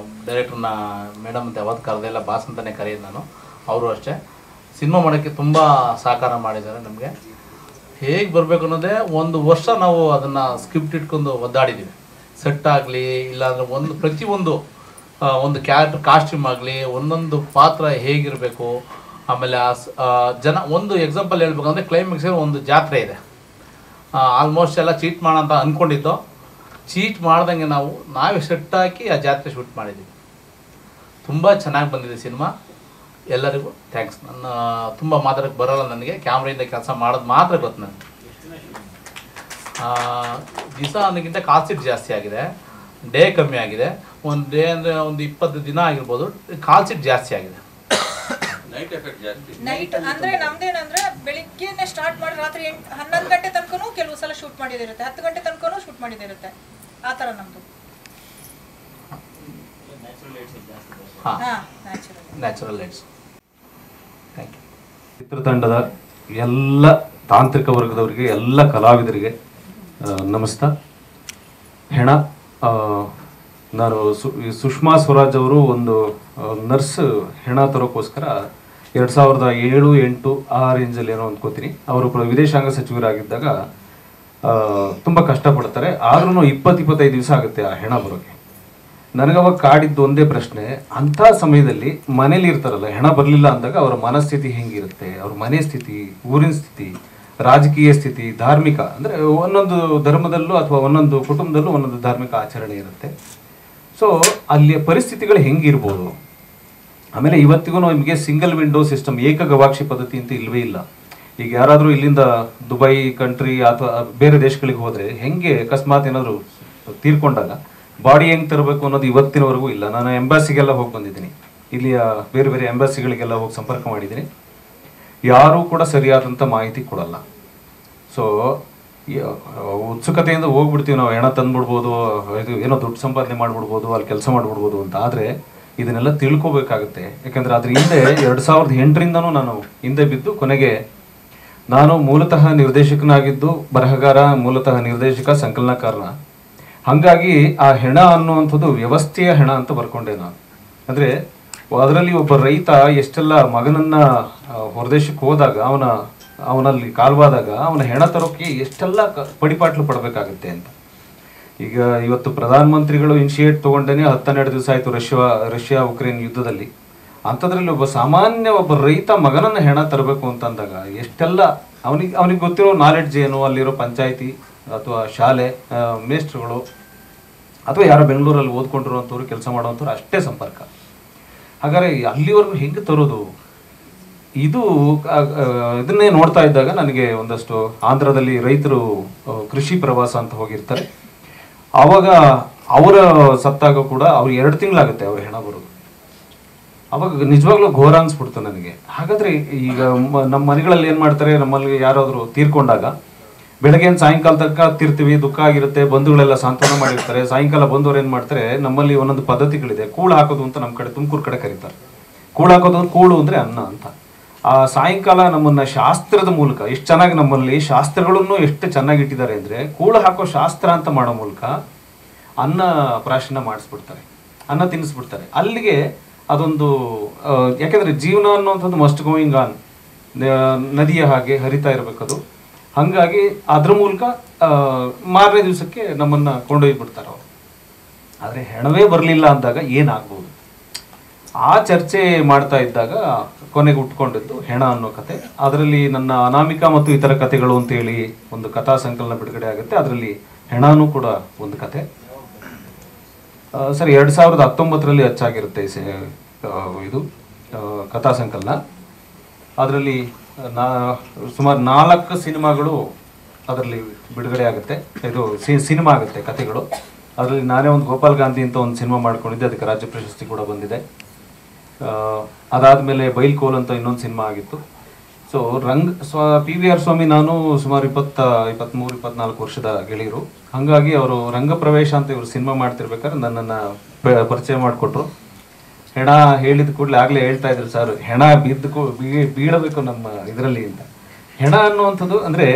ಡೈರೆಕ್ಟ್ರನ್ನ ಮೇಡಮ್ ಅಂತ ಯಾವತ್ತು ಕರೆದಿಲ್ಲ, ಬಾಸ್ ಅಂತಲೇ ಕರೆಯೋದು ನಾನು. ಅವರು ಅಷ್ಟೇ ಸಿನಿಮಾ ಮಾಡೋಕ್ಕೆ ತುಂಬ ಸಹಕಾರ ಮಾಡಿದ್ದಾರೆ. ನಮಗೆ ಹೇಗೆ ಬರಬೇಕು ಅನ್ನೋದೇ ಒಂದು ವರ್ಷ ನಾವು ಅದನ್ನು ಸ್ಕ್ರಿಪ್ಟ್ ಇಟ್ಕೊಂಡು ಒದ್ದಾಡಿದ್ದೀವಿ. ಸೆಟ್ ಆಗಲಿ, ಇಲ್ಲಾಂದರೆ ಪ್ರತಿಯೊಂದು ಒಂದು ಕ್ಯಾರೆಕ್ಟರ್ ಕಾಸ್ಟ್ಯೂಮ್ ಆಗಲಿ, ಒಂದೊಂದು ಪಾತ್ರ ಹೇಗಿರಬೇಕು. ಆಮೇಲೆ ಜನ ಒಂದು ಎಕ್ಸಾಂಪಲ್ ಹೇಳ್ಬೇಕಂದ್ರೆ ಕ್ಲೈಮ್ಯಾಕ್ಸಲ್ಲಿ ಒಂದು ಜಾತ್ರೆ ಇದೆ. ಆಲ್ಮೋಸ್ಟ್ ಎಲ್ಲ ಚೀಟ್ ಮಾಡೋಣ ಅಂತ ಅಂದ್ಕೊಂಡಿದ್ದು, ಚೀಟ್ ಮಾಡ್ದಂಗೆ ನಾವೇ ಸೆಟ್ ಹಾಕಿ ಆ ಜಾತ್ರೆ ಶೂಟ್ ಮಾಡಿದ್ದೀವಿ. ತುಂಬ ಚೆನ್ನಾಗಿ ಬಂದಿದೆ ಸಿನಿಮಾ. ಎಲ್ಲರಿಗೂ ಥ್ಯಾಂಕ್ಸ್. ನನ್ನ ತುಂಬ ಮಾತಾಡೋಕ್ಕೆ ಬರೋಲ್ಲ, ನನಗೆ ಕ್ಯಾಮ್ರೆಯಿಂದ ಕೆಲಸ ಮಾಡೋದು ಮಾತ್ರ ಗೊತ್ತು. ನನಗೆ ದಿವಸ ಅನ್ನೋಕ್ಕಿಂತ ಕಾಲ್ ಶೀಟ್ ಜಾಸ್ತಿ ಆಗಿದೆ, ಡೇ ಕಮ್ಮಿ ಆಗಿದೆ. ಒಂದು ಡೇ ಅಂದರೆ ಒಂದು 20 ದಿನ ಆಗಿರ್ಬೋದು, ಕಾಲ್ ಶೀಟ್ ಜಾಸ್ತಿ ಆಗಿದೆ. ನೈಟ್ ಅಂದ್ರೆ ನಮ್ದೇನಂದ್ರೆ ಬೆಳಿಗ್ಗೆನೆ ಸ್ಟಾರ್ಟ್ ಮಾಡಿ ರಾತ್ರಿ 11 ಗಂಟೆ ತನಕನೂ ಕೆಲವು ಸಲ ಶೂಟ್ ಮಾಡಿದಿರುತ್ತೆ, 10 ಗಂಟೆ ತನಕನೂ ಶೂಟ್ ಮಾಡಿದಿರುತ್ತೆ. ಆ ಥರ ನಮ್ದು ನ್ಯಾಚುರಲ್ ಲೈಟ್ಸ್. Thank you. ಚಿತ್ರತಂಡದ ಎಲ್ಲ ತಾಂತ್ರಿಕ ವರ್ಗದವರಿಗೆ, ಎಲ್ಲ ಕಲಾವಿದರಿಗೆ ನಮಸ್ತೆ. ಹೆಣ, ನಾನು ಸುಷ್ಮಾ ಸ್ವರಾಜ್ ಅವರು ಒಂದು ನರ್ಸ್ ಹೆಣ ತರೋಕ್ಕೋಸ್ಕರ 2007-8 ಆ ರೇಂಜಲ್ಲಿ ಏನೋ ಅಂದ್ಕೋತೀನಿ. ಅವರು ವಿದೇಶಾಂಗ ಸಚಿವರಾಗಿದ್ದಾಗ ತುಂಬ ಕಷ್ಟಪಡ್ತಾರೆ. ಆದ್ರೂ 20-25 ದಿವಸ ಆಗುತ್ತೆ ಆ ಹೆಣ ಬರೋಕ್ಕೆ. ನನಗವಾಗ ಕಾಡಿದ್ದು ಒಂದೇ ಪ್ರಶ್ನೆ, ಅಂಥ ಸಮಯದಲ್ಲಿ ಮನೇಲಿ ಇರ್ತಾರಲ್ಲ, ಹೆಣ ಬರಲಿಲ್ಲ ಅಂದಾಗ ಅವರ ಮನಸ್ಥಿತಿ ಹೆಂಗಿರುತ್ತೆ, ಅವ್ರ ಮನೆ ಸ್ಥಿತಿ, ಊರಿನ ಸ್ಥಿತಿ, ರಾಜಕೀಯ ಸ್ಥಿತಿ, ಧಾರ್ಮಿಕ, ಅಂದರೆ ಒಂದೊಂದು ಧರ್ಮದಲ್ಲೂ ಅಥವಾ ಒಂದೊಂದು ಕುಟುಂಬದಲ್ಲೂ ಒಂದೊಂದು ಧಾರ್ಮಿಕ ಆಚರಣೆ ಇರುತ್ತೆ. ಸೊ ಅಲ್ಲಿಯ ಪರಿಸ್ಥಿತಿಗಳು ಹೆಂಗಿರ್ಬೋದು. ಆಮೇಲೆ ಇವತ್ತಿಗೂ ನಿಮಗೆ ಸಿಂಗಲ್ ವಿಂಡೋ ಸಿಸ್ಟಮ್, ಏಕ ಗವಾಕ್ಷಿ ಪದ್ಧತಿ ಅಂತ ಇಲ್ಲವೇ ಇಲ್ಲ. ಈಗ ಯಾರಾದರೂ ಇಲ್ಲಿಂದ ದುಬೈ ಕಂಟ್ರಿ ಅಥವಾ ಬೇರೆ ದೇಶಗಳಿಗೆ ಹೋದರೆ ಹೆಂಗೆ ಅಕಸ್ಮಾತ್ ಏನಾದರೂ ತೀರ್ಕೊಂಡಾಗ ಬಾಡಿ ಹೆಂಗೆ ತರಬೇಕು ಅನ್ನೋದು ಇವತ್ತಿನವರೆಗೂ ಇಲ್ಲ. ನಾನು ಎಂಬಾಸಿಗೆಲ್ಲ ಹೋಗಿ ಬಂದಿದ್ದೀನಿ, ಇಲ್ಲಿಯ ಬೇರೆ ಬೇರೆ ಎಂಬಾಸಿಗಳಿಗೆಲ್ಲ ಹೋಗಿ ಸಂಪರ್ಕ ಮಾಡಿದ್ದೀನಿ. ಯಾರೂ ಕೂಡ ಸರಿಯಾದಂಥ ಮಾಹಿತಿ ಕೊಡಲ್ಲ. ಸೊ ಉತ್ಸುಕತೆಯಿಂದ ಹೋಗ್ಬಿಡ್ತೀವಿ ನಾವು, ಹೆಣ ತಂದುಬಿಡ್ಬೋದು, ಇದು ಏನೋ ದುಡ್ಡು ಸಂಪಾದನೆ ಮಾಡಿಬಿಡ್ಬೋದು, ಅಲ್ಲಿ ಕೆಲಸ ಮಾಡಿಬಿಡ್ಬೋದು ಅಂತ. ಆದರೆ ಇದನ್ನೆಲ್ಲ ತಿಳ್ಕೊಬೇಕಾಗುತ್ತೆ. ಯಾಕೆಂದರೆ ಅದ್ರ ಹಿಂದೆ 2008ರಿಂದನೂ ನಾನು ಹಿಂದೆ ಬಿದ್ದು ಕೊನೆಗೆ ನಾನು ಮೂಲತಃ ನಿರ್ದೇಶಕನಾಗಿದ್ದು, ಬರಹಗಾರ, ಮೂಲತಃ ನಿರ್ದೇಶಕ, ಸಂಕಲನಕಾರನ. ಹಾಗಾಗಿ ಆ ಹೆಣ ಅನ್ನುವಂಥದ್ದು ವ್ಯವಸ್ಥೆಯ ಹೆಣ ಅಂತ ಬರ್ಕೊಂಡೆ ನಾನು. ಅಂದರೆ ಅದರಲ್ಲಿ ಒಬ್ಬ ರೈತ ಎಷ್ಟೆಲ್ಲ ಮಗನನ್ನು ಹೊರದೇಶಕ್ಕೆ ಹೋದಾಗ ಅವನಲ್ಲಿ ಕಾಲ್ವಾದಾಗ ಅವನ ಹೆಣ ತರೋಕ್ಕೆ ಎಷ್ಟೆಲ್ಲ ಪಡಿಪಾಟ್ಲು ಪಡಬೇಕಾಗುತ್ತೆ ಅಂತ. ಈಗ ಇವತ್ತು ಪ್ರಧಾನಮಂತ್ರಿಗಳು ಇನಿಷಿಯೇಟ್ ತೊಗೊಂಡೇ 10-12 ದಿವಸ ಆಯಿತು ರಷ್ಯಾ ಉಕ್ರೇನ್ ಯುದ್ಧದಲ್ಲಿ. ಅಂಥದ್ರಲ್ಲಿ ಒಬ್ಬ ರೈತ ಮಗನನ್ನು ಹೆಣ ತರಬೇಕು ಅಂತಂದಾಗ ಎಷ್ಟೆಲ್ಲ ಅವನಿಗೆ ಗೊತ್ತಿರೋ ನಾಲೆಡ್ಜ್ ಏನು, ಅಲ್ಲಿರೋ ಪಂಚಾಯಿತಿ ಅಥವಾ ಶಾಲೆ ಮೇಸ್ಟ್ರುಗಳು ಅಥವಾ ಯಾರೋ ಬೆಂಗಳೂರಲ್ಲಿ ಓದ್ಕೊಂಡಿರುವಂಥವ್ರು, ಕೆಲಸ ಮಾಡುವಂಥವ್ರು ಅಷ್ಟೇ ಸಂಪರ್ಕ. ಹಾಗಾದರೆ ಅಲ್ಲಿವರೆಗೂ ಹೆಂಗೆ ತರೋದು? ಇದನ್ನೇ ನೋಡ್ತಾ ಇದ್ದಾಗ ನನಗೆ ಒಂದಷ್ಟು ಆಂಧ್ರದಲ್ಲಿ ರೈತರು ಕೃಷಿ ಪ್ರವಾಸ ಅಂತ ಹೋಗಿರ್ತಾರೆ. ಆವಾಗ ಅವರ ಸತ್ತಾಗ ಕೂಡ ಅವ್ರು 2 ತಿಂಗಳಾಗುತ್ತೆ ಅವ್ರ ಹೆಣ ಬರೋದು. ಅವಾಗ ನಿಜವಾಗ್ಲೂ ಘೋರ ಅನ್ಸ್ಬಿಡ್ತು ನನಗೆ. ಹಾಗಾದರೆ ಈಗ ನಮ್ಮ ಮನೆಗಳಲ್ಲಿ ಏನು ಮಾಡ್ತಾರೆ, ನಮ್ಮಲ್ಲಿ ಯಾರಾದರೂ ತೀರ್ಕೊಂಡಾಗ ಬೆಳಗ್ಗೆಯಿಂದ ಸಾಯಂಕಾಲ ತನಕ ತಿರ್ತೀವಿ, ದುಃಖ ಆಗಿರುತ್ತೆ, ಬಂಧುಗಳೆಲ್ಲ ಸಾಂತ್ವನ ಮಾಡಿರ್ತಾರೆ. ಸಾಯಂಕಾಲ ಬಂದವ್ರು ಏನು ಮಾಡ್ತಾರೆ, ನಮ್ಮಲ್ಲಿ ಒಂದೊಂದು ಪದ್ಧತಿಗಳಿದೆ. ಕೂಳು ಹಾಕೋದು ಅಂತ ನಮ್ಮ ಕಡೆ ತುಮಕೂರು ಕಡೆ ಕರೀತಾರೆ. ಕೂಳು ಹಾಕೋದು, ಕೂಳು ಅಂದರೆ ಅನ್ನ ಅಂತ. ಆ ಸಾಯಂಕಾಲ ನಮ್ಮನ್ನ ಶಾಸ್ತ್ರದ ಮೂಲಕ ಎಷ್ಟು ಚೆನ್ನಾಗಿ, ನಮ್ಮಲ್ಲಿ ಶಾಸ್ತ್ರಗಳನ್ನು ಎಷ್ಟು ಚೆನ್ನಾಗಿ ಇಟ್ಟಿದ್ದಾರೆ ಅಂದರೆ, ಕೂಳು ಹಾಕೋ ಶಾಸ್ತ್ರ ಅಂತ ಮಾಡೋ ಮೂಲಕ ಅನ್ನ ಪ್ರಾಶನ ಮಾಡಿಸ್ಬಿಡ್ತಾರೆ, ಅನ್ನ ತಿನ್ನಿಸ್ಬಿಡ್ತಾರೆ. ಅಲ್ಲಿಗೆ ಅದೊಂದು ಯಾಕೆಂದರೆ ಜೀವನ ಅನ್ನುವಂಥದ್ದು ಮಸ್ಟ್ ಗೋಯಿಂಗ್ ಆನ್, ನದಿಯ ಹಾಗೆ ಹರಿತಾ ಇರಬೇಕದು. ಹಾಗಾಗಿ ಅದ್ರ ಮೂಲಕ ಮಾರನೇ ದಿವಸಕ್ಕೆ ನಮ್ಮನ್ನು ಕೊಂಡೊಯ್ಬಿಡ್ತಾರೆ ಅವರು. ಆದರೆ ಹೆಣವೇ ಬರಲಿಲ್ಲ ಅಂದಾಗ ಏನಾಗ್ಬೋದು, ಆ ಚರ್ಚೆ ಮಾಡ್ತಾ ಇದ್ದಾಗ ಕೊನೆಗೆ ಉಟ್ಕೊಂಡಿದ್ದು ಹೆಣ ಅನ್ನೋ ಕತೆ. ಅದರಲ್ಲಿ ನನ್ನ ಅನಾಮಿಕಾ ಮತ್ತು ಇತರ ಕಥೆಗಳು ಅಂತೇಳಿ ಒಂದು ಕಥಾ ಸಂಕಲನ ಬಿಡುಗಡೆ ಆಗುತ್ತೆ. ಅದರಲ್ಲಿ ಹೆಣನೂ ಕೂಡ ಒಂದು ಕತೆ. ಸರ್ 2019ರಲ್ಲಿ ಅಚ್ಚಾಗಿರುತ್ತೆ ಇದು ಕಥಾ ಸಂಕಲನ. ಅದರಲ್ಲಿ ಸುಮಾರು 4 ಸಿನಿಮಾಗಳು ಅದರಲ್ಲಿ ಬಿಡುಗಡೆ ಆಗುತ್ತೆ. ಇದು ಸಿನಿಮಾ ಆಗುತ್ತೆ ಕಥೆಗಳು. ಅದರಲ್ಲಿ ನಾನೇ ಒಂದು ಗೋಪಾಲ್ ಗಾಂಧಿ ಅಂತ ಒಂದು ಸಿನಿಮಾ ಮಾಡ್ಕೊಂಡಿದ್ದೆ, ಅದಕ್ಕೆ ರಾಜ್ಯ ಪ್ರಶಸ್ತಿ ಕೂಡ ಬಂದಿದೆ. ಅದಾದಮೇಲೆ ಬೈಲ್ಕೋಲ್ ಅಂತ ಇನ್ನೊಂದು ಸಿನಿಮಾ ಆಗಿತ್ತು. ಸೊ PVR ಸ್ವಾಮಿ ನಾನು ಸುಮಾರು 23-24 ವರ್ಷದ ಗೆಳೆಯರು. ಹಾಗಾಗಿ ಅವರು ರಂಗಪ್ರವೇಶ ಅಂತ ಇವರು ಸಿನಿಮಾ ಮಾಡ್ತಿರ್ಬೇಕಾದ್ರೆ ನನ್ನನ್ನು ಪರಿಚಯ ಮಾಡಿಕೊಟ್ರು. ಹೆಣ ಹೇಳಿದ ಕೂಡಲೇ ಆಗಲೇ ಹೇಳ್ತಾ ಇದ್ರು, ಸರ್ ಹೆಣ ಬೀಳಬೇಕು ನಮ್ಮ ಇದರಲ್ಲಿ ಅಂತ. ಹೆಣ ಅನ್ನುವಂಥದ್ದು ಅಂದರೆ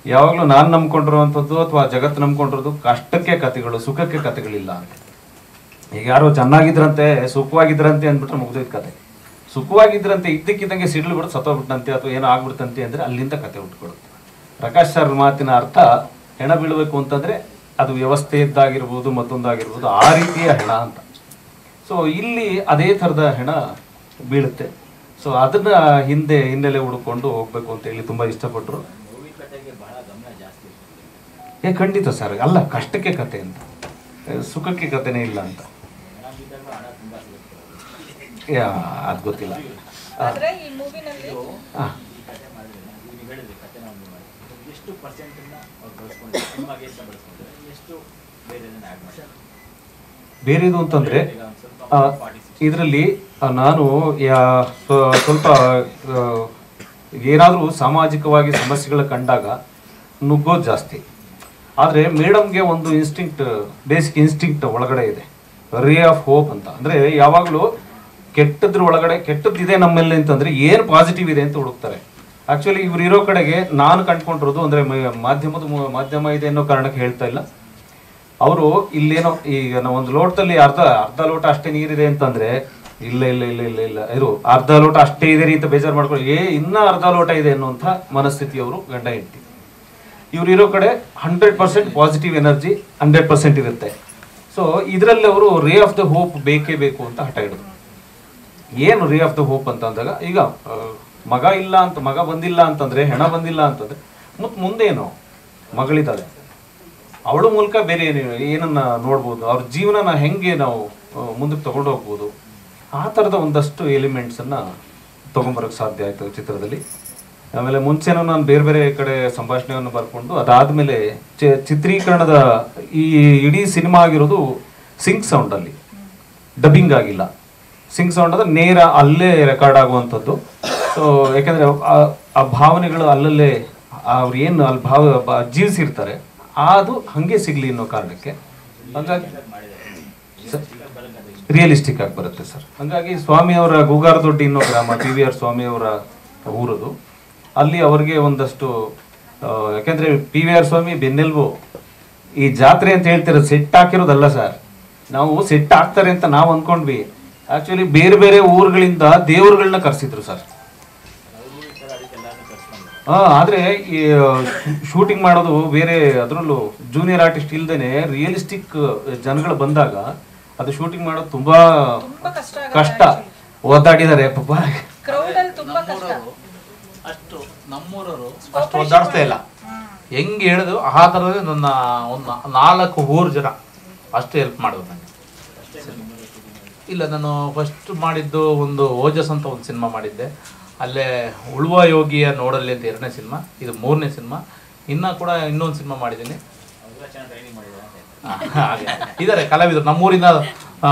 ಯಾವಾಗಲೂ ನಾನು ನಂಬ್ಕೊಂಡಿರುವಂಥದ್ದು ಅಥವಾ ಜಗತ್ತು ನಂಬ್ಕೊಂಡಿರೋದು ಕಷ್ಟಕ್ಕೆ ಕಥೆಗಳು, ಸುಖಕ್ಕೆ ಕಥೆಗಳಿಲ್ಲ ಅಂತ. ಈಗ ಯಾರೋ ಚೆನ್ನಾಗಿದ್ರಂತೆ, ಸುಖವಾಗಿದ್ರಂತೆ ಅಂದ್ಬಿಟ್ರೆ ಮುಗಿದೋಯ್ತು ಕತೆ. ಸುಖವಾಗಿದ್ರಂತೆ ಇದ್ದಕ್ಕಿದ್ದಂಗೆ ಸಿಡ್ಲು ಬಿಟ್ಟು ಸತ್ತೋಗ್ಬಿಟ್ಟಂತೆ ಅಥವಾ ಏನೋ ಆಗ್ಬಿಡ್ತಂತೆ ಅಂದರೆ ಅಲ್ಲಿಂದ ಕತೆ ಹುಟ್ಕೊಡುತ್ತೆ. ಪ್ರಕಾಶ್ ಸರ್ ಮಾತಿನ ಅರ್ಥ ಹೆಣ ಬೀಳಬೇಕು ಅಂತಂದರೆ ಅದು ವ್ಯವಸ್ಥೆಯದ್ದಾಗಿರ್ಬೋದು, ಮತ್ತೊಂದಾಗಿರ್ಬೋದು, ಆ ರೀತಿಯ ಹೆಣ ಅಂತ. ಸೊ ಇಲ್ಲಿ ಅದೇ ಥರದ ಹೆಣ ಬೀಳುತ್ತೆ. ಸೊ ಅದನ್ನ ಹಿನ್ನೆಲೆ ಹುಡುಕೊಂಡು ಹೋಗ್ಬೇಕು ಅಂತ ಹೇಳಿ ತುಂಬ ಇಷ್ಟಪಟ್ಟರು. ಖಂಡಿತ ಸರ್, ಅಲ್ಲ ಕಷ್ಟಕ್ಕೆ ಕತೆ ಅಂತ, ಸುಖಕ್ಕೆ ಕತೆನೇ ಇಲ್ಲ ಅಂತ. ಅದು ಗೊತ್ತಿಲ್ಲ. ಬೇರೆದು ಅಂತಂದ್ರೆ ಇದರಲ್ಲಿ ನಾನು ಸ್ವಲ್ಪ ಏನಾದರೂ ಸಾಮಾಜಿಕವಾಗಿ ಸಮಸ್ಯೆಗಳ ಕಂಡಾಗ ನುಗ್ಗೋದು ಜಾಸ್ತಿ. ಆದರೆ ಮೇಡಮ್ಗೆ ಒಂದು ಬೇಸಿಕ್ ಇನ್ಸ್ಟಿಂಕ್ಟ್ ಒಳಗಡೆ ಇದೆ, ರೇ ಆಫ್ ಹೋಪ್ ಅಂತ. ಅಂದರೆ ಯಾವಾಗಲೂ ಕೆಟ್ಟದ್ರ ಒಳಗಡೆ ಕೆಟ್ಟದ್ದಿದೆ ನಮ್ಮಲ್ಲಿ ಅಂತಂದರೆ ಏನು ಪಾಸಿಟಿವ್ ಇದೆ ಅಂತ ಹುಡುಕ್ತಾರೆ. ಆ್ಯಕ್ಚುಲಿ ಇವ್ರು ಇರೋ ಕಡೆಗೆ ನಾನು ಕಂಡ್ಕೊಂಡಿರೋದು ಅಂದರೆ ಮಾಧ್ಯಮ ಇದೆ ಅನ್ನೋ ಕಾರಣಕ್ಕೆ ಹೇಳ್ತಾ ಇಲ್ಲ. ಅವರು ಇಲ್ಲೇನೋ ಈಗ ನಾವು ಒಂದು ಲೋಟದಲ್ಲಿ ಅರ್ಧ ಲೋಟ ಅಷ್ಟೇ ನೀರಿದೆ ಅಂತಂದರೆ ಇಲ್ಲ ಇಲ್ಲ ಇಲ್ಲ ಇಲ್ಲ ಇಲ್ಲ ಇದು ಅರ್ಧ ಲೋಟ ಅಷ್ಟೇ ಇದೆ ರೀ ಅಂತ ಬೇಜಾರು ಮಾಡ್ಕೊಳ್ಳಿ, ಇನ್ನೂ ಅರ್ಧ ಲೋಟ ಇದೆ ಅನ್ನುವಂಥ ಮನಸ್ಥಿತಿಯವರು ಗಂಡ ಹೆಂಡತಿ. ಇವ್ರು ಇರೋ ಕಡೆ 100% ಪಾಸಿಟಿವ್ ಎನರ್ಜಿ 100% ಇರುತ್ತೆ. ಸೊ ಇದರಲ್ಲಿ ಅವರು ರೇ ಆಫ್ ದ ಹೋಪ್ ಬೇಕೇ ಬೇಕು ಅಂತ ಹಠ ಹಿಡಿದ್ರು. ಏನು ರೇ ಆಫ್ ದ ಹೋಪ್ ಅಂತ ಅಂದಾಗ, ಈಗ ಮಗ ಬಂದಿಲ್ಲ ಅಂತಂದ್ರೆ, ಹೆಣ ಬಂದಿಲ್ಲ ಅಂತಂದ್ರೆ ಮುಂದೇನು ಮಗಳಿದ್ದಾಳೆ, ಅವಳ ಮೂಲಕ ಬೇರೆ ಏನನ್ನ ನೋಡ್ಬೋದು, ಅವ್ರ ಜೀವನನ ಹೆಂಗೆ ನಾವು ಮುಂದಕ್ಕೆ ತಗೊಂಡು ಹೋಗ್ಬೋದು, ಆ ಥರದ ಒಂದಷ್ಟು ಎಲಿಮೆಂಟ್ಸನ್ನು ತೊಗೊಂಬರೋಕ್ಕೆ ಸಾಧ್ಯ ಆಯಿತು ಚಿತ್ರದಲ್ಲಿ. ಆಮೇಲೆ ಮುಂಚೆನೂ ನಾನು ಬೇರೆ ಬೇರೆ ಕಡೆ ಸಂಭಾಷಣೆಯನ್ನು ಬರ್ಕೊಂಡು ಅದಾದಮೇಲೆ ಚಿತ್ರೀಕರಣದ ಈ ಇಡೀ ಸಿನಿಮಾ ಆಗಿರೋದು ಸಿಂಕ್ ಸೌಂಡಲ್ಲಿ, ಡಬ್ಬಿಂಗ್ ಆಗಿಲ್ಲ. ಸಿಂಕ್ ಸೌಂಡ್ ಅಂದರೆ ನೇರ ಅಲ್ಲೇ ರೆಕಾರ್ಡ್ ಆಗುವಂಥದ್ದು. ಸೊ ಯಾಕೆಂದರೆ ಆ ಭಾವನೆಗಳು ಅಲ್ಲಲ್ಲೇ ಅವ್ರು ಏನು ಅಲ್ಲಿ ಜೀವಿಸಿರ್ತಾರೆ ಅದು ಹಾಗೆ ಸಿಗಲಿ ಅನ್ನೋ ಕಾರಣಕ್ಕೆ ಹಾಗಾಗಿ ರಿಯಲಿಸ್ಟಿಕ್ ಆಗಿ ಬರುತ್ತೆ ಸರ್. ಹಾಗಾಗಿ ಸ್ವಾಮಿಯವರ ಗೂಗಾರದೊಡ್ಡಿ ಅನ್ನೋ ಗ್ರಾಮ PVR ಸ್ವಾಮಿಯವರ ಊರದು. ಅಲ್ಲಿ ಅವ್ರಿಗೆ ಒಂದಷ್ಟು ಯಾಕೆಂದರೆ PVR ಸ್ವಾಮಿ ಬೆನ್ನೆಲ್ಬು. ಈ ಜಾತ್ರೆ ಅಂತ ಹೇಳ್ತಿರೋದು ಸೆಟ್ ಹಾಕಿರೋದಲ್ಲ ಸರ್, ನಾವು ಸೆಟ್ ಹಾಕ್ತಾರೆ ಅಂತ ನಾವು ಅಂದ್ಕೊಂಡ್ವಿ. ಆ್ಯಕ್ಚುಲಿ ಬೇರೆ ಬೇರೆ ಊರುಗಳಿಂದ ದೇವರುಗಳನ್ನ ಕರೆಸಿದ್ರು ಸರ್. ಆದರೆ ಈ ಶೂಟಿಂಗ್ ಮಾಡೋದು ಬೇರೆ, ಅದರಲ್ಲೂ ಜೂನಿಯರ್ ಆರ್ಟಿಸ್ಟ್ ಇಲ್ದೇನೆ ರಿಯಲಿಸ್ಟಿಕ್ ಜನಗಳು ಬಂದಾಗ ಅದು ಶೂಟಿಂಗ್ ಮಾಡೋದು ತುಂಬಾ ಕಷ್ಟ. ಓದಾಡಿದ್ದಾರೆ ಪಾಪ. ಅಷ್ಟು ನಮ್ಮೂರವರು ಅಷ್ಟು ಓದಾಡ್ತಾ ಇಲ್ಲ. ಹೆಂಗೆ ಹೇಳಿದ್ರು ಆ ಥರದ ನನ್ನ ಒಂದು 4 ಊರು ಜನ ಅಷ್ಟು ಹೆಲ್ಪ್ ಮಾಡೋದು ನನಗೆ. ಇಲ್ಲ, ನಾನು ಫಸ್ಟ್ ಮಾಡಿದ್ದು ಒಂದು ಓಜಸ್ ಅಂತ ಒಂದು ಸಿನಿಮಾ ಮಾಡಿದ್ದೆ. ಅಲ್ಲೇ ಉಳುವ ಯೋಗಿಯ ನೋಡಲ್ಲಿ ಅಂತ 2ನೇ ಸಿನಿಮಾ, ಇದು 3ನೇ ಸಿನಿಮಾ. ಇನ್ನೊಂದು ಸಿನಿಮಾ ಮಾಡಿದ್ದೀನಿ. ಇದ್ದಾರೆ ಕಲಾವಿದರು ನಮ್ಮೂರಿಂದ,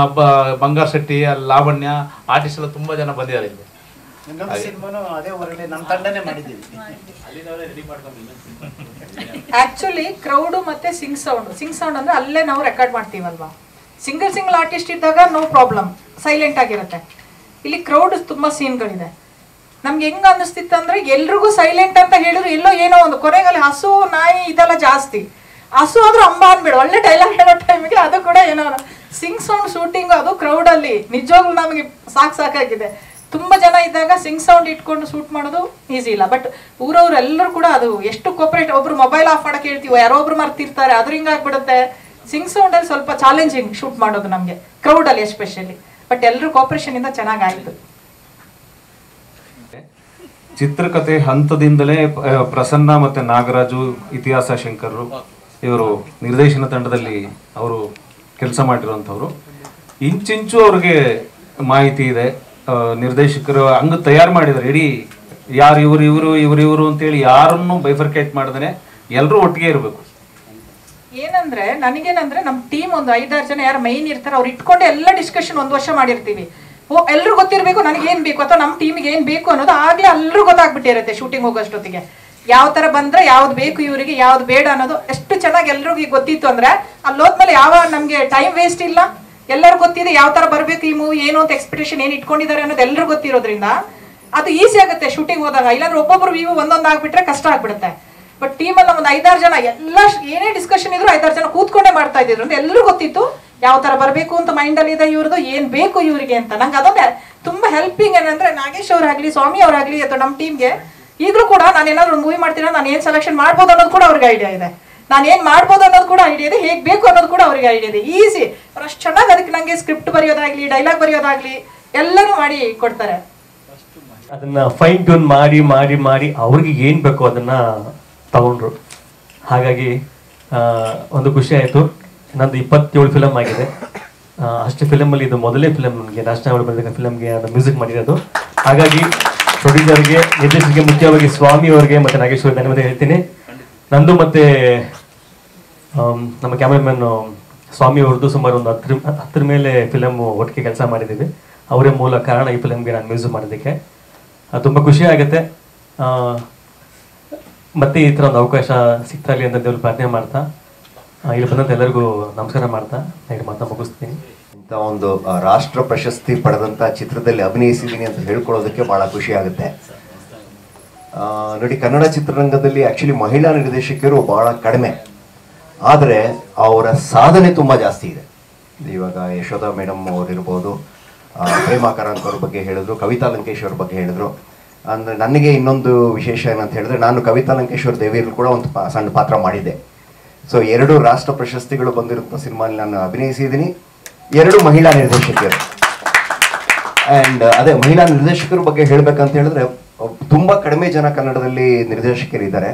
ಬಂಗಾರ ಶೆಟ್ಟಿ, ಲಾವಣ್ಯ, ಆರ್ಟಿಸ್ಟ್ ಎಲ್ಲ ತುಂಬ ಜನ ಬಂದಿದ್ದಾರೆ ಇಲ್ಲಿ. ಇನ್ನೊಂದು ಸಿನಿಮಾನು ಅದೇ ಊರಲ್ಲಿ ನಮ್ಮ ತಂಡನೇ ಮಾಡಿದ್ದೀವಿ. ಆಕ್ಚುಲಿ ಕ್ರೌಡ್ ಮತ್ತೆ ಸಿಂಗ್ ಸೌಂಡ್ ಅಂದ್ರೆ ಅಲ್ಲೇ ನಾವು ರೆಕಾರ್ಡ್ ಮಾಡ್ತೀವಲ್ವಾ. ಸಿಂಗಲ್ ಆರ್ಟಿಸ್ಟ್ ಇದ್ದಾಗ ನೋ ಪ್ರಾಬ್ಲಮ್, ಸೈಲೆಂಟ್ ಆಗಿರುತ್ತೆ. ಇಲ್ಲಿ ಕ್ರೌಡ್ ತುಂಬಾ ಸೀನ್ಗಳಿದೆ. ನಮ್ಗೆ ಹೆಂಗ್ ಅನ್ನಿಸ್ತಿತ್ತು ಅಂದ್ರೆ ಎಲ್ರಿಗೂ ಸೈಲೆಂಟ್ ಅಂತ ಹೇಳಿದ್ರು ಎಲ್ಲೋ ಏನೋ ಒಂದು ಕೊನೆಗಲ್ಲಿ ಹಸು ನಾಯಿ ಇದೆಲ್ಲ ಜಾಸ್ತಿ. ಹಸು ಆದ್ರೂ ಅಂಬ ಅನ್ಬೇಡ, ಒಳ್ಳೆ ಡೈಲಾಗ್ ಹೇಳೋ ಟೈಮಿಗೆ ಅದು ಕೂಡ ಏನೋ ಸಿಂಗ್ ಸೌಂಡ್ ಶೂಟಿಂಗ್ ಅದು ಕ್ರೌಡ್ ಅಲ್ಲಿ ನಿಜವಾಗ್ಲೂ ನಮಗೆ ಸಾಕಾಗಿದೆ. ತುಂಬಾ ಜನ ಇದ್ದಾಗ ಸಿಂಗ್ ಸೌಂಡ್ ಇಟ್ಕೊಂಡು ಶೂಟ್ ಮಾಡೋದು ಈಸಿ ಇಲ್ಲ. ಬಟ್ ಊರವ್ರು ಎಲ್ಲರೂ ಕೂಡ ಅದು ಎಷ್ಟು ಕೋಪರೇಟ್. ಒಬ್ರು ಮೊಬೈಲ್ ಆಫ್ ಮಾಡಕ್ ಹೇಳ್ತೀವಿ, ಯಾರೋ ಒಬ್ರು ಮರ್ತಿರ್ತಾರೆ, ಅದ್ರ ಹಿಂಗಾಗ್ಬಿಡುತ್ತೆ. ಸಿಂಗ್ ಸೌಂಡ್ ಅಲ್ಲಿ ಸ್ವಲ್ಪ ಚಾಲೆಂಜಿಂಗ್ ಶೂಟ್ ಮಾಡೋದು ನಮ್ಗೆ, ಕ್ರೌಡ್ ಅಲ್ಲಿ ಎಸ್ಪೆಷಲಿ. ಬಟ್ ಎಲ್ಲರೂ ಕೋಪರೇಷನ್ ಇಂದ ಚೆನ್ನಾಗಾಯ್ತು. ಚಿತ್ರಕಥೆ ಹಂತದಿಂದಲೇ ಪ್ರಸನ್ನ ಮತ್ತೆ ನಾಗರಾಜು, ಇತಿಹಾಸ ಶಂಕರ್ರು ಇವರು ನಿರ್ದೇಶನ ತಂಡದಲ್ಲಿ ಅವರು ಕೆಲಸ ಮಾಡಿರುವಂಥವ್ರು. ಇಂಚಿಂಚು ಅವ್ರಿಗೆ ಮಾಹಿತಿ ಇದೆ. ನಿರ್ದೇಶಕರು ಹಂಗ ತಯಾರು ಮಾಡಿದ್ದಾರೆ. ಇಡೀ ಯಾರು ಇವರು ಅಂತೇಳಿ ಯಾರನ್ನು ಬೈಫರ್ಕೇಟ್ ಮಾಡ್ದೇನೆ ಎಲ್ಲರೂ ಒಟ್ಟಿಗೆ ಇರಬೇಕು. ಏನಂದ್ರೆ ನನಗೇನಂದ್ರೆ ನಮ್ಮ ಟೀಮ್ ಒಂದು 5-6 ಜನ ಯಾರು ಮೈನ್ ಇರ್ತಾರೆ, ಅವ್ರು ಇಟ್ಕೊಂಡು ಎಲ್ಲ ಡಿಸ್ಕಷನ್ 1 ವರ್ಷ ಮಾಡಿರ್ತೀವಿ. ಎಲ್ರು ಗೊತ್ತಿರ್ಬೇಕು ನನಗೆ ಏನ್ ಬೇಕು ಅಥವಾ ನಮ್ಮ ಟೀಮಿಗೆ ಏನ್ ಬೇಕು ಅನ್ನೋದು ಆಗ್ಲೇ ಎಲ್ಲರೂ ಗೊತ್ತಾಗ್ಬಿಟ್ಟಿರುತ್ತೆ. ಶೂಟಿಂಗ್ ಹೋಗೋಷ್ಟೊತ್ತಿಗೆ ಯಾವ ತರ ಬಂದ್ರೆ ಯಾವ್ದು ಬೇಕು ಇವರಿಗೆ, ಯಾವ್ದು ಬೇಡ ಅನ್ನೋದು ಎಷ್ಟು ಚೆನ್ನಾಗಿ ಎಲ್ರಿಗೂ ಗೊತ್ತಿತ್ತು ಅಂದ್ರೆ ಅಲ್ಲಿ ಹೋದ್ಮೇಲೆ ಯಾವ ನಮ್ಗೆ ಟೈಮ್ ವೇಸ್ಟ್ ಇಲ್ಲ. ಎಲ್ಲರೂ ಗೊತ್ತಿದೆ ಯಾವ ತರ ಬರ್ಬೇಕು ಈ ಮೂವಿ, ಏನು ಅಂತ ಎಕ್ಸ್ಪೆಕ್ಟೇಷನ್ ಏನ್ ಇಟ್ಕೊಂಡಿದ್ದಾರೆ ಅನ್ನೋದು ಎಲ್ಲರೂ ಗೊತ್ತಿರೋದ್ರಿಂದ ಅದು ಈಸಿ ಆಗುತ್ತೆ ಶೂಟಿಂಗ್ ಹೋದಾಗ. ಇಲ್ಲಾಂದ್ರೆ ಒಬ್ಬೊಬ್ರು ವ್ಯೂ ಒಂದೊಂದು ಆಗ್ಬಿಟ್ರೆ ಕಷ್ಟ ಆಗ್ಬಿಡುತ್ತೆ. ಬಟ್ ಟೀಮಲ್ಲಿ ಒಂದು 5-6 ಜನ ಎಲ್ಲ ಏನೇ ಡಿಸ್ಕಷನ್ ಇದ್ರು 5-6 ಜನ ಕೂತ್ಕೊಂಡೇ ಮಾಡ್ತಾ ಇದ್ರು ಅಂತ ಎಲ್ಲರೂ ಗೊತ್ತಿತ್ತು. ಯಾವ ತರ ಬರಬೇಕು ಅಂತ ಮೈಂಡ್ ಅಲ್ಲಿ ಇದೆ, ಇವ್ರದ್ದು ಏನ್ ಬೇಕು ಇವರಿಗೆ ಅಂತ. ನಂಗೆ ಅದೊಂದೇ ತುಂಬಾ ಹೆಲ್ಪಿಂಗ್. ಏನಂದ್ರೆ ನಾಗೇಶ್ ಅವರಾಗ್ಲಿ, ಸ್ವಾಮಿ ಅವರಾಗ್ಲಿ ಅಥವಾ ನಮ್ಮ ಟೀಮ್ಗೆ ಈಗಲೂ ಕೂಡ ನಾನು ಏನಾದ್ರು ಮೂವಿ ಮಾಡ್ತೀರಾ, ನಾನು ಏನ್ ಸೆಲೆಕ್ಷನ್ ಮಾಡ್ಬೋದು ಅನ್ನೋದು ಕೂಡ ಅವ್ರಿಗೆ ಐಡಿಯಾ ಇದೆ. ನಾನು ಏನ್ ಮಾಡ್ಬೋದು ಅನ್ನೋದು ಕೂಡ ಐಡಿಯಾ ಇದೆ, ಹೇಗ್ ಬೇಕು ಅನ್ನೋದು ಕೂಡ ಅವ್ರಿಗೆ ಐಡಿಯಾ ಇದೆ. ಈಸಿ ಅವ್ರು ಅಷ್ಟು ಚೆನ್ನಾಗಿ ಅದಕ್ಕೆ ನಂಗೆ ಸ್ಕ್ರಿಪ್ಟ್ ಬರೆಯೋದಾಗ್ಲಿ, ಡೈಲಾಗ್ ಬರೆಯೋದಾಗ್ಲಿ ಎಲ್ಲರೂ ಮಾಡಿ ಕೊಡ್ತಾರೆ. ಅದನ್ನ ಫೈನ್ ಟ್ಯೂನ್ ಮಾಡಿ ಮಾಡಿ ಮಾಡಿ ಅವ್ರಿಗೆ ಏನ್ ಬೇಕೋ ಅದನ್ನ ತಗೊಂಡ್ರು. ಹಾಗಾಗಿ ಒಂದು ಖುಷಿ ಆಯ್ತು. ನಂದು 27 ಫಿಲಮ್ ಆಗಿದೆ. ಅಷ್ಟು ಫಿಲಮಲ್ಲಿ ಇದು ಮೊದಲೇ ಫಿಲಮ್ ನನಗೆ ನ್ಯಾಷನಲ್ ಅವಾರ್ಡ್ ಬಂದಿದ್ದ ಫಿಲಮ್ಗೆ ನಾನು ಮ್ಯೂಸಿಕ್ ಮಾಡಿರೋದು. ಹಾಗಾಗಿ ಪ್ರೊಡ್ಯೂಸರ್ಗೆ, ನಿರ್ದೇಶಕರಿಗೆ, ಮುಖ್ಯವಾಗಿ ಸ್ವಾಮಿ ಅವರಿಗೆ ಮತ್ತು ನಾಗೇಶ್ ಅವರಿಗೆ ಧನ್ಯವಾದ ಹೇಳ್ತೀನಿ. ನಂದು ಮತ್ತೆ ನಮ್ಮ ಕ್ಯಾಮ್ರಾಮನ್ ಸ್ವಾಮಿ ಅವ್ರದ್ದು ಸುಮಾರು ಒಂದು 10 ಮೇಲೆ ಫಿಲಮ್ ಒಟ್ಟಿಗೆ ಕೆಲಸ ಮಾಡಿದ್ದೀವಿ. ಅವರೇ ಮೂಲ ಕಾರಣ ಈ ಫಿಲಮ್ಗೆ ನಾನು ಮ್ಯೂಸಿಕ್ ಮಾಡೋದಕ್ಕೆ. ತುಂಬ ಖುಷಿ ಆಗುತ್ತೆ. ಮತ್ತೆ ಈ ಥರ ಒಂದು ಅವಕಾಶ ಸಿಗ್ತಾಗಲಿ ಅಂತ ದೇವ್ರು ಪ್ರಾರ್ಥನೆ ಮಾಡ್ತಾ ಇಲ್ಲಿ ಬಂದಂತ ಎಲ್ಲರಿಗೂ ನಮಸ್ಕಾರ ಮಾಡ್ತಾ ನಾನು ಮಾತನ್ನ ಮುಗಿಸ್ತೀನಿ. ಇಂಥ ಒಂದು ರಾಷ್ಟ್ರ ಪ್ರಶಸ್ತಿ ಪಡೆದಂಥ ಚಿತ್ರದಲ್ಲಿ ಅಭಿನಯಿಸಿದ್ದೀನಿ ಅಂತ ಹೇಳ್ಕೊಳ್ಳೋದಕ್ಕೆ ಭಾಳ ಖುಷಿ ಆಗುತ್ತೆ. ನೋಡಿ, ಕನ್ನಡ ಚಿತ್ರರಂಗದಲ್ಲಿ ಆ್ಯಕ್ಚುಲಿ ಮಹಿಳಾ ನಿರ್ದೇಶಕರು ಭಾಳ ಕಡಿಮೆ, ಆದರೆ ಅವರ ಸಾಧನೆ ತುಂಬ ಜಾಸ್ತಿ ಇದೆ. ಇವಾಗ ಯಶೋಧ ಮೇಡಮ್ ಅವರಿರ್ಬೋದು, ಪ್ರೇಮಾ ಕಾರಂತ್ ಅವ್ರ ಬಗ್ಗೆ ಹೇಳಿದ್ರು, ಕವಿತಾ ಲಂಕೇಶ್ ಅವ್ರ ಬಗ್ಗೆ ಹೇಳಿದ್ರು. ಅಂದರೆ ನನಗೆ ಇನ್ನೊಂದು ವಿಶೇಷ ಏನಂತ ಹೇಳಿದ್ರೆ, ನಾನು ಕವಿತಾ ಲಂಕೇಶ್ವರ ದೇವಿಯಲ್ಲಿ ಕೂಡ ಒಂದು ಸಣ್ಣ ಪಾತ್ರ ಮಾಡಿದ್ದೆ. ಸೊ 2 ರಾಷ್ಟ್ರ ಪ್ರಶಸ್ತಿಗಳು ಬಂದಿರುವಂಥ ಸಿನಿಮಾಲ್ಲಿ ನಾನು ಅಭಿನಯಿಸಿದ್ದೀನಿ. 2 ಮಹಿಳಾ ನಿರ್ದೇಶಕರು. ಆ್ಯಂಡ್ ಅದೇ ಮಹಿಳಾ ನಿರ್ದೇಶಕರ ಬಗ್ಗೆ ಹೇಳಬೇಕಂತ ಹೇಳಿದ್ರೆ, ತುಂಬ ಕಡಿಮೆ ಜನ ಕನ್ನಡದಲ್ಲಿ ನಿರ್ದೇಶಕರಿದ್ದಾರೆ,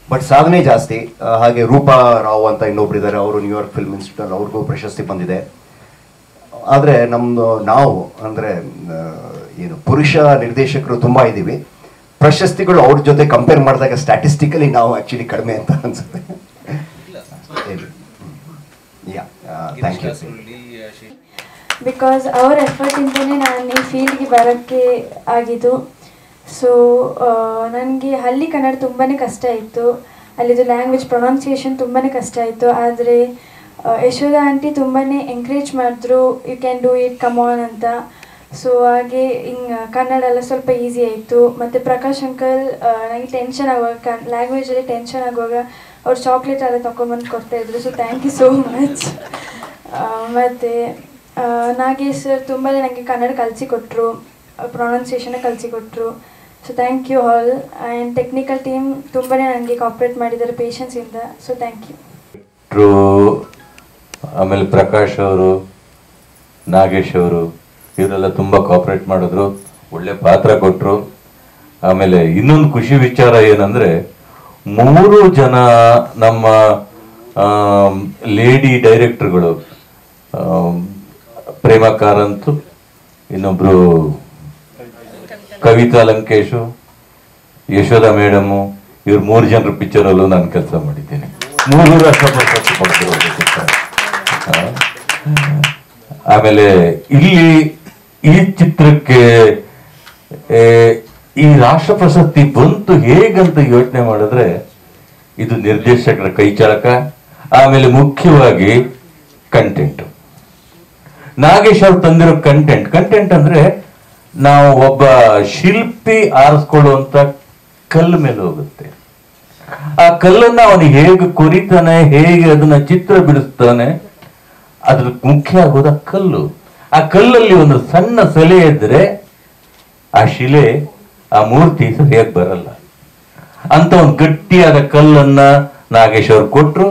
ಬಟ್ ಸಾಧನೆ ಜಾಸ್ತಿ. ಹಾಗೆ ರೂಪಾ ರಾವ್ ಅಂತ ಇನ್ನೊಬ್ರು ಇದ್ದಾರೆ, ಅವರು ನ್ಯೂಯಾರ್ಕ್ ಫಿಲ್ಮ್ ಇನ್ಸ್ಟಿಟ್ಯೂಟ್, ಅವ್ರಿಗೂ ಪ್ರಶಸ್ತಿ ಬಂದಿದೆ. ಆದರೆ ನಾವು ಅಂದರೆ ಏನು ಪುರುಷ ನಿರ್ದೇಶಕರು ತುಂಬ ಇದ್ದೀವಿ. ಪ್ರಶಸ್ತಿಗಳು ಅವ್ರ ಜೊತೆ ಕಂಪೇರ್ ಮಾಡಿದಾಗ ಸ್ಟ್ಯಾಟಿಸ್ಟಿಕಲಿ ನಾವು ಆ್ಯಕ್ಚುಲಿ ಕಡಿಮೆ ಅಂತ ಅನ್ಸುತ್ತೆ. Thank you. ಬಿಕಾಸ್ ಅವ್ರ ಎಫರ್ಟಿಂದನೇ ನಾನು ಈ ಫೀಲ್ಡ್ಗೆ ಬರೋಕ್ಕೆ ಆಗಿದ್ದು. ಸೊ ನನಗೆ ಹಳ್ಳಿ ಕನ್ನಡ ತುಂಬಾ ಕಷ್ಟ ಇತ್ತು. ಅಲ್ಲಿದು ಲ್ಯಾಂಗ್ವೇಜ್ ಪ್ರೊನೌನ್ಸಿಯೇಷನ್ ತುಂಬಾ ಕಷ್ಟ ಇತ್ತು. ಆದರೆ ಯಶೋಧ ಆಂಟಿ ತುಂಬಾ ಎಂಕರೇಜ್ ಮಾಡಿದ್ರು, you can do it, come on ಅಂತ. ಸೊ ಹಾಗೆ ಹಿಂಗೆ ಕನ್ನಡ ಎಲ್ಲ ಸ್ವಲ್ಪ ಈಸಿ ಆಯಿತು. ಮತ್ತು ಪ್ರಕಾಶ್ ಅಂಕಲ್ ನನಗೆ ಟೆನ್ಷನ್ ಆಗುವಾಗ, ಲ್ಯಾಂಗ್ವೇಜಲ್ಲಿ ಟೆನ್ಷನ್ ಆಗುವಾಗ ಅವ್ರು ಚಾಕ್ಲೇಟ್ ಎಲ್ಲ ತೊಗೊಂಬಂದು ಕೊಡ್ತಾಯಿದ್ರು. So thank you so much. ಮತ್ತು ನಾಗೇಶ್ ಸರ್ ತುಂಬಾ ನನಗೆ ಕನ್ನಡ ಕಲಿಸಿಕೊಟ್ರು, ಪ್ರೊನೌನ್ಸಿಯೇಷನ್ನ ಕಲಿಸಿಕೊಟ್ರು. So thank you all. And technical team ತುಂಬಾ ನನಗೆ ಕಾಪ್ರೇಟ್ ಮಾಡಿದ್ದಾರೆ ಪೇಷನ್ಸಿಂದ. So thank you. ಆಮೇಲೆ ಪ್ರಕಾಶ್ ಅವರು, ನಾಗೇಶ್ ಅವರು ಇವರೆಲ್ಲ ತುಂಬ ಕೋಆಪರೇಟ್ ಮಾಡಿದ್ರು, ಒಳ್ಳೆ ಪಾತ್ರ ಕೊಟ್ಟರು. ಆಮೇಲೆ ಇನ್ನೊಂದು ಖುಷಿ ವಿಚಾರ ಏನಂದರೆ, 3 ಜನ ನಮ್ಮ ಲೇಡಿ ಡೈರೆಕ್ಟರ್ಗಳು, ಪ್ರೇಮಾ ಕಾರಂತ್, ಇನ್ನೊಬ್ರು ಕವಿತಾ ಲಂಕೇಶು, ಯಶೋಧ ಮೇಡಮು, ಇವ್ರು 3 ಜನರ ಪಿಕ್ಚರಲ್ಲೂ ನಾನು ಕೆಲಸ ಮಾಡಿದ್ದೇನೆ. 3 ರಾಷ್ಟ್ರ ಪ್ರಶಸ್ತಿ ಪಡೆದಿರೋದು. ಆಮೇಲೆ ಇಲ್ಲಿ ಈ ಚಿತ್ರಕ್ಕೆ ಈ ರಾಷ್ಟ್ರ ಪ್ರಶಸ್ತಿ ಬಂತು ಹೇಗಂತ ಯೋಚನೆ ಮಾಡಿದ್ರೆ ಇದು ನಿರ್ದೇಶಕರ ಕೈಚಳಕ, ಆಮೇಲೆ ಮುಖ್ಯವಾಗಿ ಕಂಟೆಂಟ್. ನಾಗೇಶ್ ಅವ್ರು ತಂದಿರೋ ಕಂಟೆಂಟ್ ಅಂದ್ರೆ ನಾವು ಒಬ್ಬ ಶಿಲ್ಪಿ ಆರಿಸ್ಕೊಳ್ಳುವಂತ ಕಲ್ಲು ಮೇಲೆ ಹೋಗುತ್ತೆ. ಆ ಕಲ್ಲನ್ನ ಅವನು ಹೇಗೆ ಕೊರಿತಾನೆ, ಹೇಗೆ ಅದನ್ನ ಚಿತ್ರ ಬಿಡಿಸ್ತಾನೆ, ಅದ್ರ ಮುಖ್ಯ ಆಗೋದ ಕಲ್ಲು. ಆ ಕಲ್ಲಲ್ಲಿ ಒಂದು ಸಣ್ಣ ಸೆಲೆ ಇದ್ರೆ ಆ ಶಿಲೆ, ಆ ಮೂರ್ತಿ ಸರಿಯಾಗಿ ಬರಲ್ಲ. ಅಂತ ಒಂದು ಗಟ್ಟಿಯಾದ ಕಲ್ಲನ್ನ ನಾಗೇಶ್ ಅವ್ರು ಕೊಟ್ರು.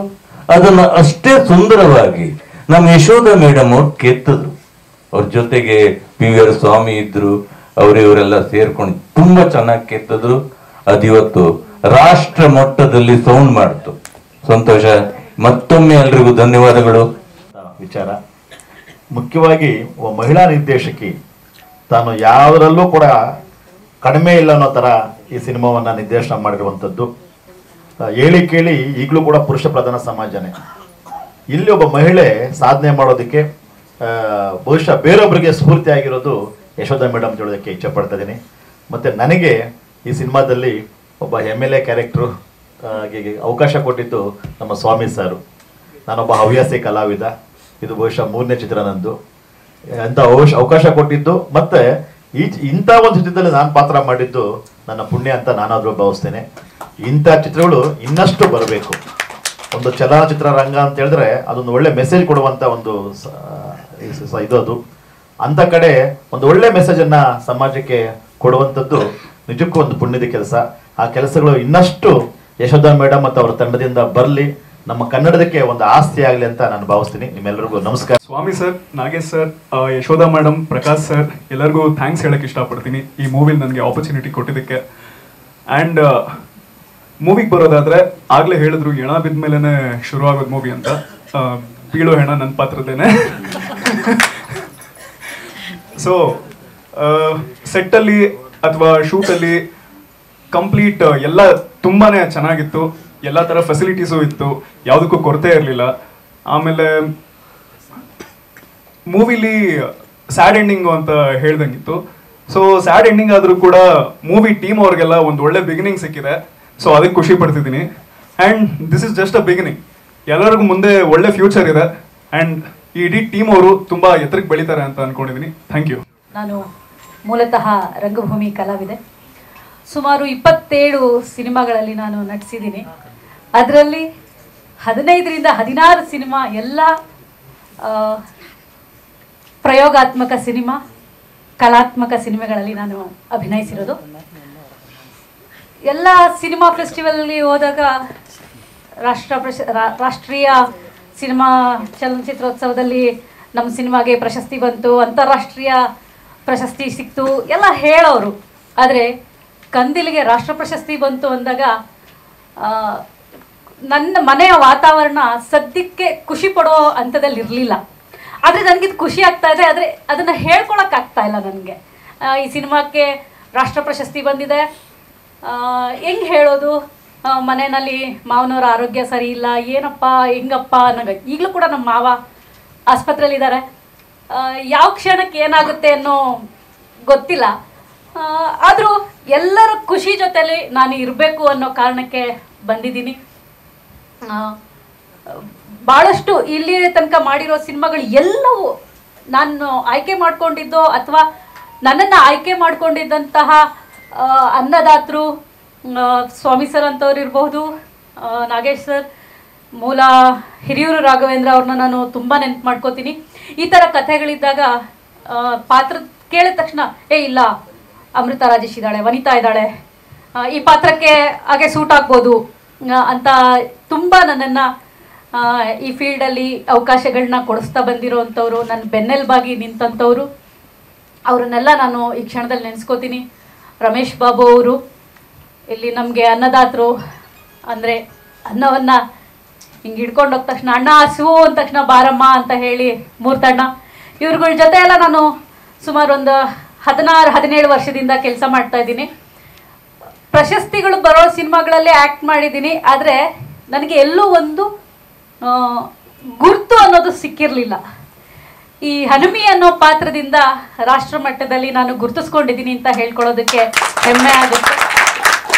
ಅದನ್ನ ಅಷ್ಟೇ ಸುಂದರವಾಗಿ ನಮ್ಮ ಯಶೋಧ ಮೇಡಮ್ ಅವ್ರು ಕೆತ್ತಿದ್ರು. ಅವ್ರ ಜೊತೆಗೆ PVR ಸ್ವಾಮಿ ಇದ್ರು, ಇವರೆಲ್ಲ ಸೇರ್ಕೊಂಡು ತುಂಬಾ ಚೆನ್ನಾಗಿ ಕೆತ್ತಿದ್ರು. ಅದಿವತ್ತು ರಾಷ್ಟ್ರ ಮಟ್ಟದಲ್ಲಿ ಸೌಂಡ್ ಮಾಡ್ತು. ಸಂತೋಷ. ಮತ್ತೊಮ್ಮೆ ಎಲ್ರಿಗೂ ಧನ್ಯವಾದಗಳು. ವಿಚಾರ ಮುಖ್ಯವಾಗಿ ಒಬ್ಬ ಮಹಿಳಾ ನಿರ್ದೇಶಕಿ ತಾನು ಯಾವುದರಲ್ಲೂ ಕೂಡ ಕಡಿಮೆ ಇಲ್ಲ ಅನ್ನೋ ಥರ ಈ ಸಿನಿಮಾವನ್ನು ನಿರ್ದೇಶನ ಮಾಡಿರುವಂಥದ್ದು ಹೇಳಿ ಕೇಳಿ ಈಗಲೂ ಕೂಡ ಪುರುಷ ಪ್ರಧಾನ ಸಮಾಜನೇ. ಇಲ್ಲಿ ಒಬ್ಬ ಮಹಿಳೆ ಸಾಧನೆ ಮಾಡೋದಕ್ಕೆ ಬಹುಶಃ ಬೇರೊಬ್ಬರಿಗೆ ಸ್ಫೂರ್ತಿ ಆಗಿರೋದು ಯಶೋಧ ಮೇಡಮ್ ಹೇಳೋದಕ್ಕೆ ಇಚ್ಛೆ ಪಡ್ತಾ ಇದ್ದೀನಿ. ಮತ್ತು ನನಗೆ ಈ ಸಿನಿಮಾದಲ್ಲಿ ಒಬ್ಬ MLA ಕ್ಯಾರೆಕ್ಟ್ರು ಅವಕಾಶ ಕೊಟ್ಟಿದ್ದು ನಮ್ಮ ಸ್ವಾಮಿ ಸಾರು. ನಾನೊಬ್ಬ ಹವ್ಯಾಸಿ ಕಲಾವಿದ. ಇದು ಬಹುಶಃ 3ನೇ ಚಿತ್ರ ನಂದು. ಅಂತ ಅವಕಾಶ ಕೊಟ್ಟಿದ್ದು ಮತ್ತು ಇಂಥ ಒಂದು ಚಿತ್ರದಲ್ಲಿ ನಾನು ಪಾತ್ರ ಮಾಡಿದ್ದು ನನ್ನ ಪುಣ್ಯ ಅಂತ ನಾನಾದರೂ ಭಾವಿಸ್ತೇನೆ. ಇಂಥ ಚಿತ್ರಗಳು ಇನ್ನಷ್ಟು ಬರಬೇಕು. ಒಂದು ಚಲನಚಿತ್ರ ರಂಗ ಅಂತ ಹೇಳಿದ್ರೆ ಅದೊಂದು ಒಳ್ಳೆ ಮೆಸೇಜ್ ಕೊಡುವಂಥ ಒಂದು ಇದು ಅದು. ಅಂಥ ಕಡೆ ಒಂದು ಒಳ್ಳೆ ಮೆಸೇಜನ್ನು ಸಮಾಜಕ್ಕೆ ಕೊಡುವಂಥದ್ದು ನಿಜಕ್ಕೂ ಒಂದು ಪುಣ್ಯದ ಕೆಲಸ. ಆ ಕೆಲಸಗಳು ಇನ್ನಷ್ಟು ಯಶೋಧ ಮೇಡಮ್ ಮತ್ತು ಅವರ ತಂಡದಿಂದ ಬರಲಿ, ನಮ್ಮ ಕನ್ನಡದಕ್ಕೆ ಒಂದು ಆಸ್ತಿ ಆಗಲಿ ಅಂತ ನಾನು ಭಾವಿಸ್ತೀನಿ. ನಿಮ್ಮೆಲ್ಲರಿಗೂ ನಮಸ್ಕಾರ. Swamy sir, Nagesh sir, Yashoda madam, Prakash sir ಎಲ್ಲರಿಗೂ ಥ್ಯಾಂಕ್ಸ್ ಹೇಳಕ್ಕೆ ಇಷ್ಟಪಡ್ತೀನಿ ಈ ಮೂವಿಲಿ ನನಗೆ ಆಪರ್ಚುನಿಟಿ ಕೊಟ್ಟಿದ್ದಕ್ಕೆ. ಆ್ಯಂಡ್ ಮೂವಿಗೆ ಬರೋದಾದ್ರೆ ಆಗಲೇ ಹೇಳಿದ್ರು ಹೆಣ ಬಿದ್ದ ಮೇಲೇ ಶುರು ಆಗೋದು ಮೂವಿ ಅಂತ. ಬೀಳೋ ಹೆಣ ನನ್ನ ಪಾತ್ರದೇನೆ. ಸೊ ಸೆಟ್ಟಲ್ಲಿ ಅಥವಾ ಶೂಟಲ್ಲಿ ಕಂಪ್ಲೀಟ್ ಎಲ್ಲ ತುಂಬಾ ಚೆನ್ನಾಗಿತ್ತು. ಎಲ್ಲ ಥರ ಫೆಸಿಲಿಟೀಸು ಇತ್ತು, ಯಾವುದಕ್ಕೂ ಕೊರತೆ ಇರಲಿಲ್ಲ. ಆಮೇಲೆ ಮೂವಿಲಿ ಸ್ಯಾಡ್ ಎಂಡಿಂಗು ಅಂತ ಹೇಳ್ದಂಗಿತ್ತು. ಸೊ ಸ್ಯಾಡ್ ಎಂಡಿಂಗ್ ಆದರೂ ಕೂಡ ಮೂವಿ ಟೀಮ್ ಅವ್ರಿಗೆಲ್ಲ ಒಂದು ಒಳ್ಳೆ ಬಿಗಿನಿಂಗ್ ಸಿಕ್ಕಿದೆ. ಸೊ ಅದಕ್ಕೆ ಖುಷಿ ಪಡ್ತಿದ್ದೀನಿ. And this is just a beginning. ಎಲ್ಲರಿಗೂ ಮುಂದೆ ಒಳ್ಳೆ ಫ್ಯೂಚರ್ ಇದೆ. ಆ್ಯಂಡ್ ಈ ಇಡೀ ಟೀಮ್ ಅವರು ತುಂಬ ಎತ್ತರಕ್ಕೆ ಬೆಳೀತಾರೆ ಅಂತ ಅಂದ್ಕೊಂಡಿದ್ದೀನಿ. Thank you. ನಾನು ಮೂಲತಃ ರಂಗಭೂಮಿ ಕಲಾವಿದೆ. ಸುಮಾರು 27 ಸಿನಿಮಾಗಳಲ್ಲಿ ನಾನು ನಟಿಸಿದ್ದೀನಿ. ಅದರಲ್ಲಿ 15ರಿಂದ 16 ಸಿನಿಮಾ ಎಲ್ಲ ಪ್ರಯೋಗಾತ್ಮಕ ಸಿನಿಮಾ, ಕಲಾತ್ಮಕ ಸಿನಿಮಾಗಳಲ್ಲಿ ನಾನು ಅಭಿನಯಿಸಿರೋದು. ಎಲ್ಲ ಸಿನಿಮಾ ಫೆಸ್ಟಿವಲ್ಗೆ ಹೋದಾಗ ರಾಷ್ಟ್ರೀಯ ಸಿನಿಮಾ ಚಲನಚಿತ್ರೋತ್ಸವದಲ್ಲಿ ನಮ್ಮ ಸಿನಿಮಾಗೆ ಪ್ರಶಸ್ತಿ ಬಂತು, ಅಂತಾರಾಷ್ಟ್ರೀಯ ಪ್ರಶಸ್ತಿ ಸಿಕ್ತು ಎಲ್ಲ ಹೇಳೋರು. ಆದರೆ ಕಂದಿಲಿಗೆ ರಾಷ್ಟ್ರ ಪ್ರಶಸ್ತಿ ಬಂತು ಅಂದಾಗ ನನ್ನ ಮನೆಯ ವಾತಾವರಣ ಸದ್ಯಕ್ಕೆ ಖುಷಿ ಪಡೋ ಹಂತದಲ್ಲಿ ಇರಲಿಲ್ಲ. ಆದರೆ ನನಗಿದು ಖುಷಿ ಆಗ್ತಾ ಇದೆ. ಆದರೆ ಅದನ್ನು ಹೇಳ್ಕೊಳಕ್ಕಾಗ್ತಾ ಇಲ್ಲ ನನಗೆ. ಈ ಸಿನಿಮಾಕ್ಕೆ ರಾಷ್ಟ್ರ ಪ್ರಶಸ್ತಿ ಬಂದಿದೆ, ಹೆಂಗೆ ಹೇಳೋದು? ಮನೆಯಲ್ಲಿ ಮಾವನವರ ಆರೋಗ್ಯ ಸರಿ ಇಲ್ಲ, ಏನಪ್ಪ ಹೆಂಗಪ್ಪ ಅನ್ನೋ. ಈಗಲೂ ಕೂಡ ನಮ್ಮ ಮಾವ ಆಸ್ಪತ್ರೆಯಲ್ಲಿದ್ದಾರೆ. ಯಾವ ಕ್ಷಣಕ್ಕೆ ಏನಾಗುತ್ತೆ ಅನ್ನೋ ಗೊತ್ತಿಲ್ಲ. ಆದರೂ ಎಲ್ಲರ ಖುಷಿ ಜೊತೆಲಿ ನಾನು ಇರಬೇಕು ಅನ್ನೋ ಕಾರಣಕ್ಕೆ ಬಂದಿದ್ದೀನಿ. ಭಾಳಷ್ಟು ಇಲ್ಲಿ ತನಕ ಮಾಡಿರೋ ಸಿನಿಮಾಗಳು ಎಲ್ಲವೂ ನಾನು ಆಯ್ಕೆ ಮಾಡ್ಕೊಂಡಿದ್ದೋ ಅಥವಾ ನನ್ನನ್ನು ಆಯ್ಕೆ ಮಾಡ್ಕೊಂಡಿದ್ದಂತಹ ಅನ್ನದಾತರು ಸ್ವಾಮಿ ಸರ್ ಅಂತವ್ರು ಇರಬಹುದು, ನಾಗೇಶ್ ಸರ್, ಮೂಲ ಹಿರಿಯೂರು ರಾಘವೇಂದ್ರ ಅವ್ರನ್ನ ನಾನು ತುಂಬ ನೆನಪು ಮಾಡ್ಕೋತೀನಿ. ಈ ಥರ ಕಥೆಗಳಿದ್ದಾಗ ಪಾತ್ರ ಕೇಳಿದ ತಕ್ಷಣ ಇಲ್ಲ ಅಮೃತ ರಾಜೇಶ್ ಇದ್ದಾಳೆ, ವನಿತಾ ಇದ್ದಾಳೆ, ಈ ಪಾತ್ರಕ್ಕೆ ಹಾಗೆ ಸೂಟ್ ಆಗ್ಬೋದು ಅಂತ ತುಂಬ ನನ್ನನ್ನು ಈ ಫೀಲ್ಡಲ್ಲಿ ಅವಕಾಶಗಳನ್ನ ಕೊಡಿಸ್ತಾ ಬಂದಿರೋವಂಥವ್ರು, ನನ್ನ ಬೆನ್ನೆಲುಬಾಗಿ ನಿಂತಂಥವ್ರು, ಅವರನ್ನೆಲ್ಲ ನಾನು ಈ ಕ್ಷಣದಲ್ಲಿ ನೆನೆಸ್ಕೋತೀನಿ. ರಮೇಶ್ ಬಾಬು ಅವರು ಇಲ್ಲಿ ನಮಗೆ ಅನ್ನದಾತರು. ಅಂದರೆ ಅನ್ನವನ್ನು ಹಿಂಗೆ ಹಿಡ್ಕೊಂಡು ಹೋದ ತಕ್ಷಣ ಅಣ್ಣ ಹಸಿವು ಅಂದ ತಕ್ಷಣ ಬಾರಮ್ಮ ಅಂತ ಹೇಳಿ ಮೂರ್ತಣ್ಣ ಇವ್ರುಗಳ ಜೊತೆ ಎಲ್ಲ ನಾನು ಸುಮಾರು ಒಂದು 16-17 ವರ್ಷದಿಂದ ಕೆಲಸ ಮಾಡ್ತಾ ಇದ್ದೀನಿ. ಪ್ರಶಸ್ತಿಗಳು ಬರೋ ಸಿನಿಮಾಗಳಲ್ಲಿ ಆ್ಯಕ್ಟ್ ಮಾಡಿದ್ದೀನಿ. ಆದರೆ ನನಗೆ ಎಲ್ಲೂ ಒಂದು ಗುರುತು ಅನ್ನೋದು ಸಿಕ್ಕಿರಲಿಲ್ಲ. ಈ ಹನುಮಿ ಅನ್ನೋ ಪಾತ್ರದಿಂದ ರಾಷ್ಟ್ರ ಮಟ್ಟದಲ್ಲಿ ನಾನು ಗುರುತಿಸ್ಕೊಂಡಿದ್ದೀನಿ ಅಂತ ಹೇಳ್ಕೊಳ್ಳೋದಕ್ಕೆ ಹೆಮ್ಮೆ ಆಗುತ್ತೆ.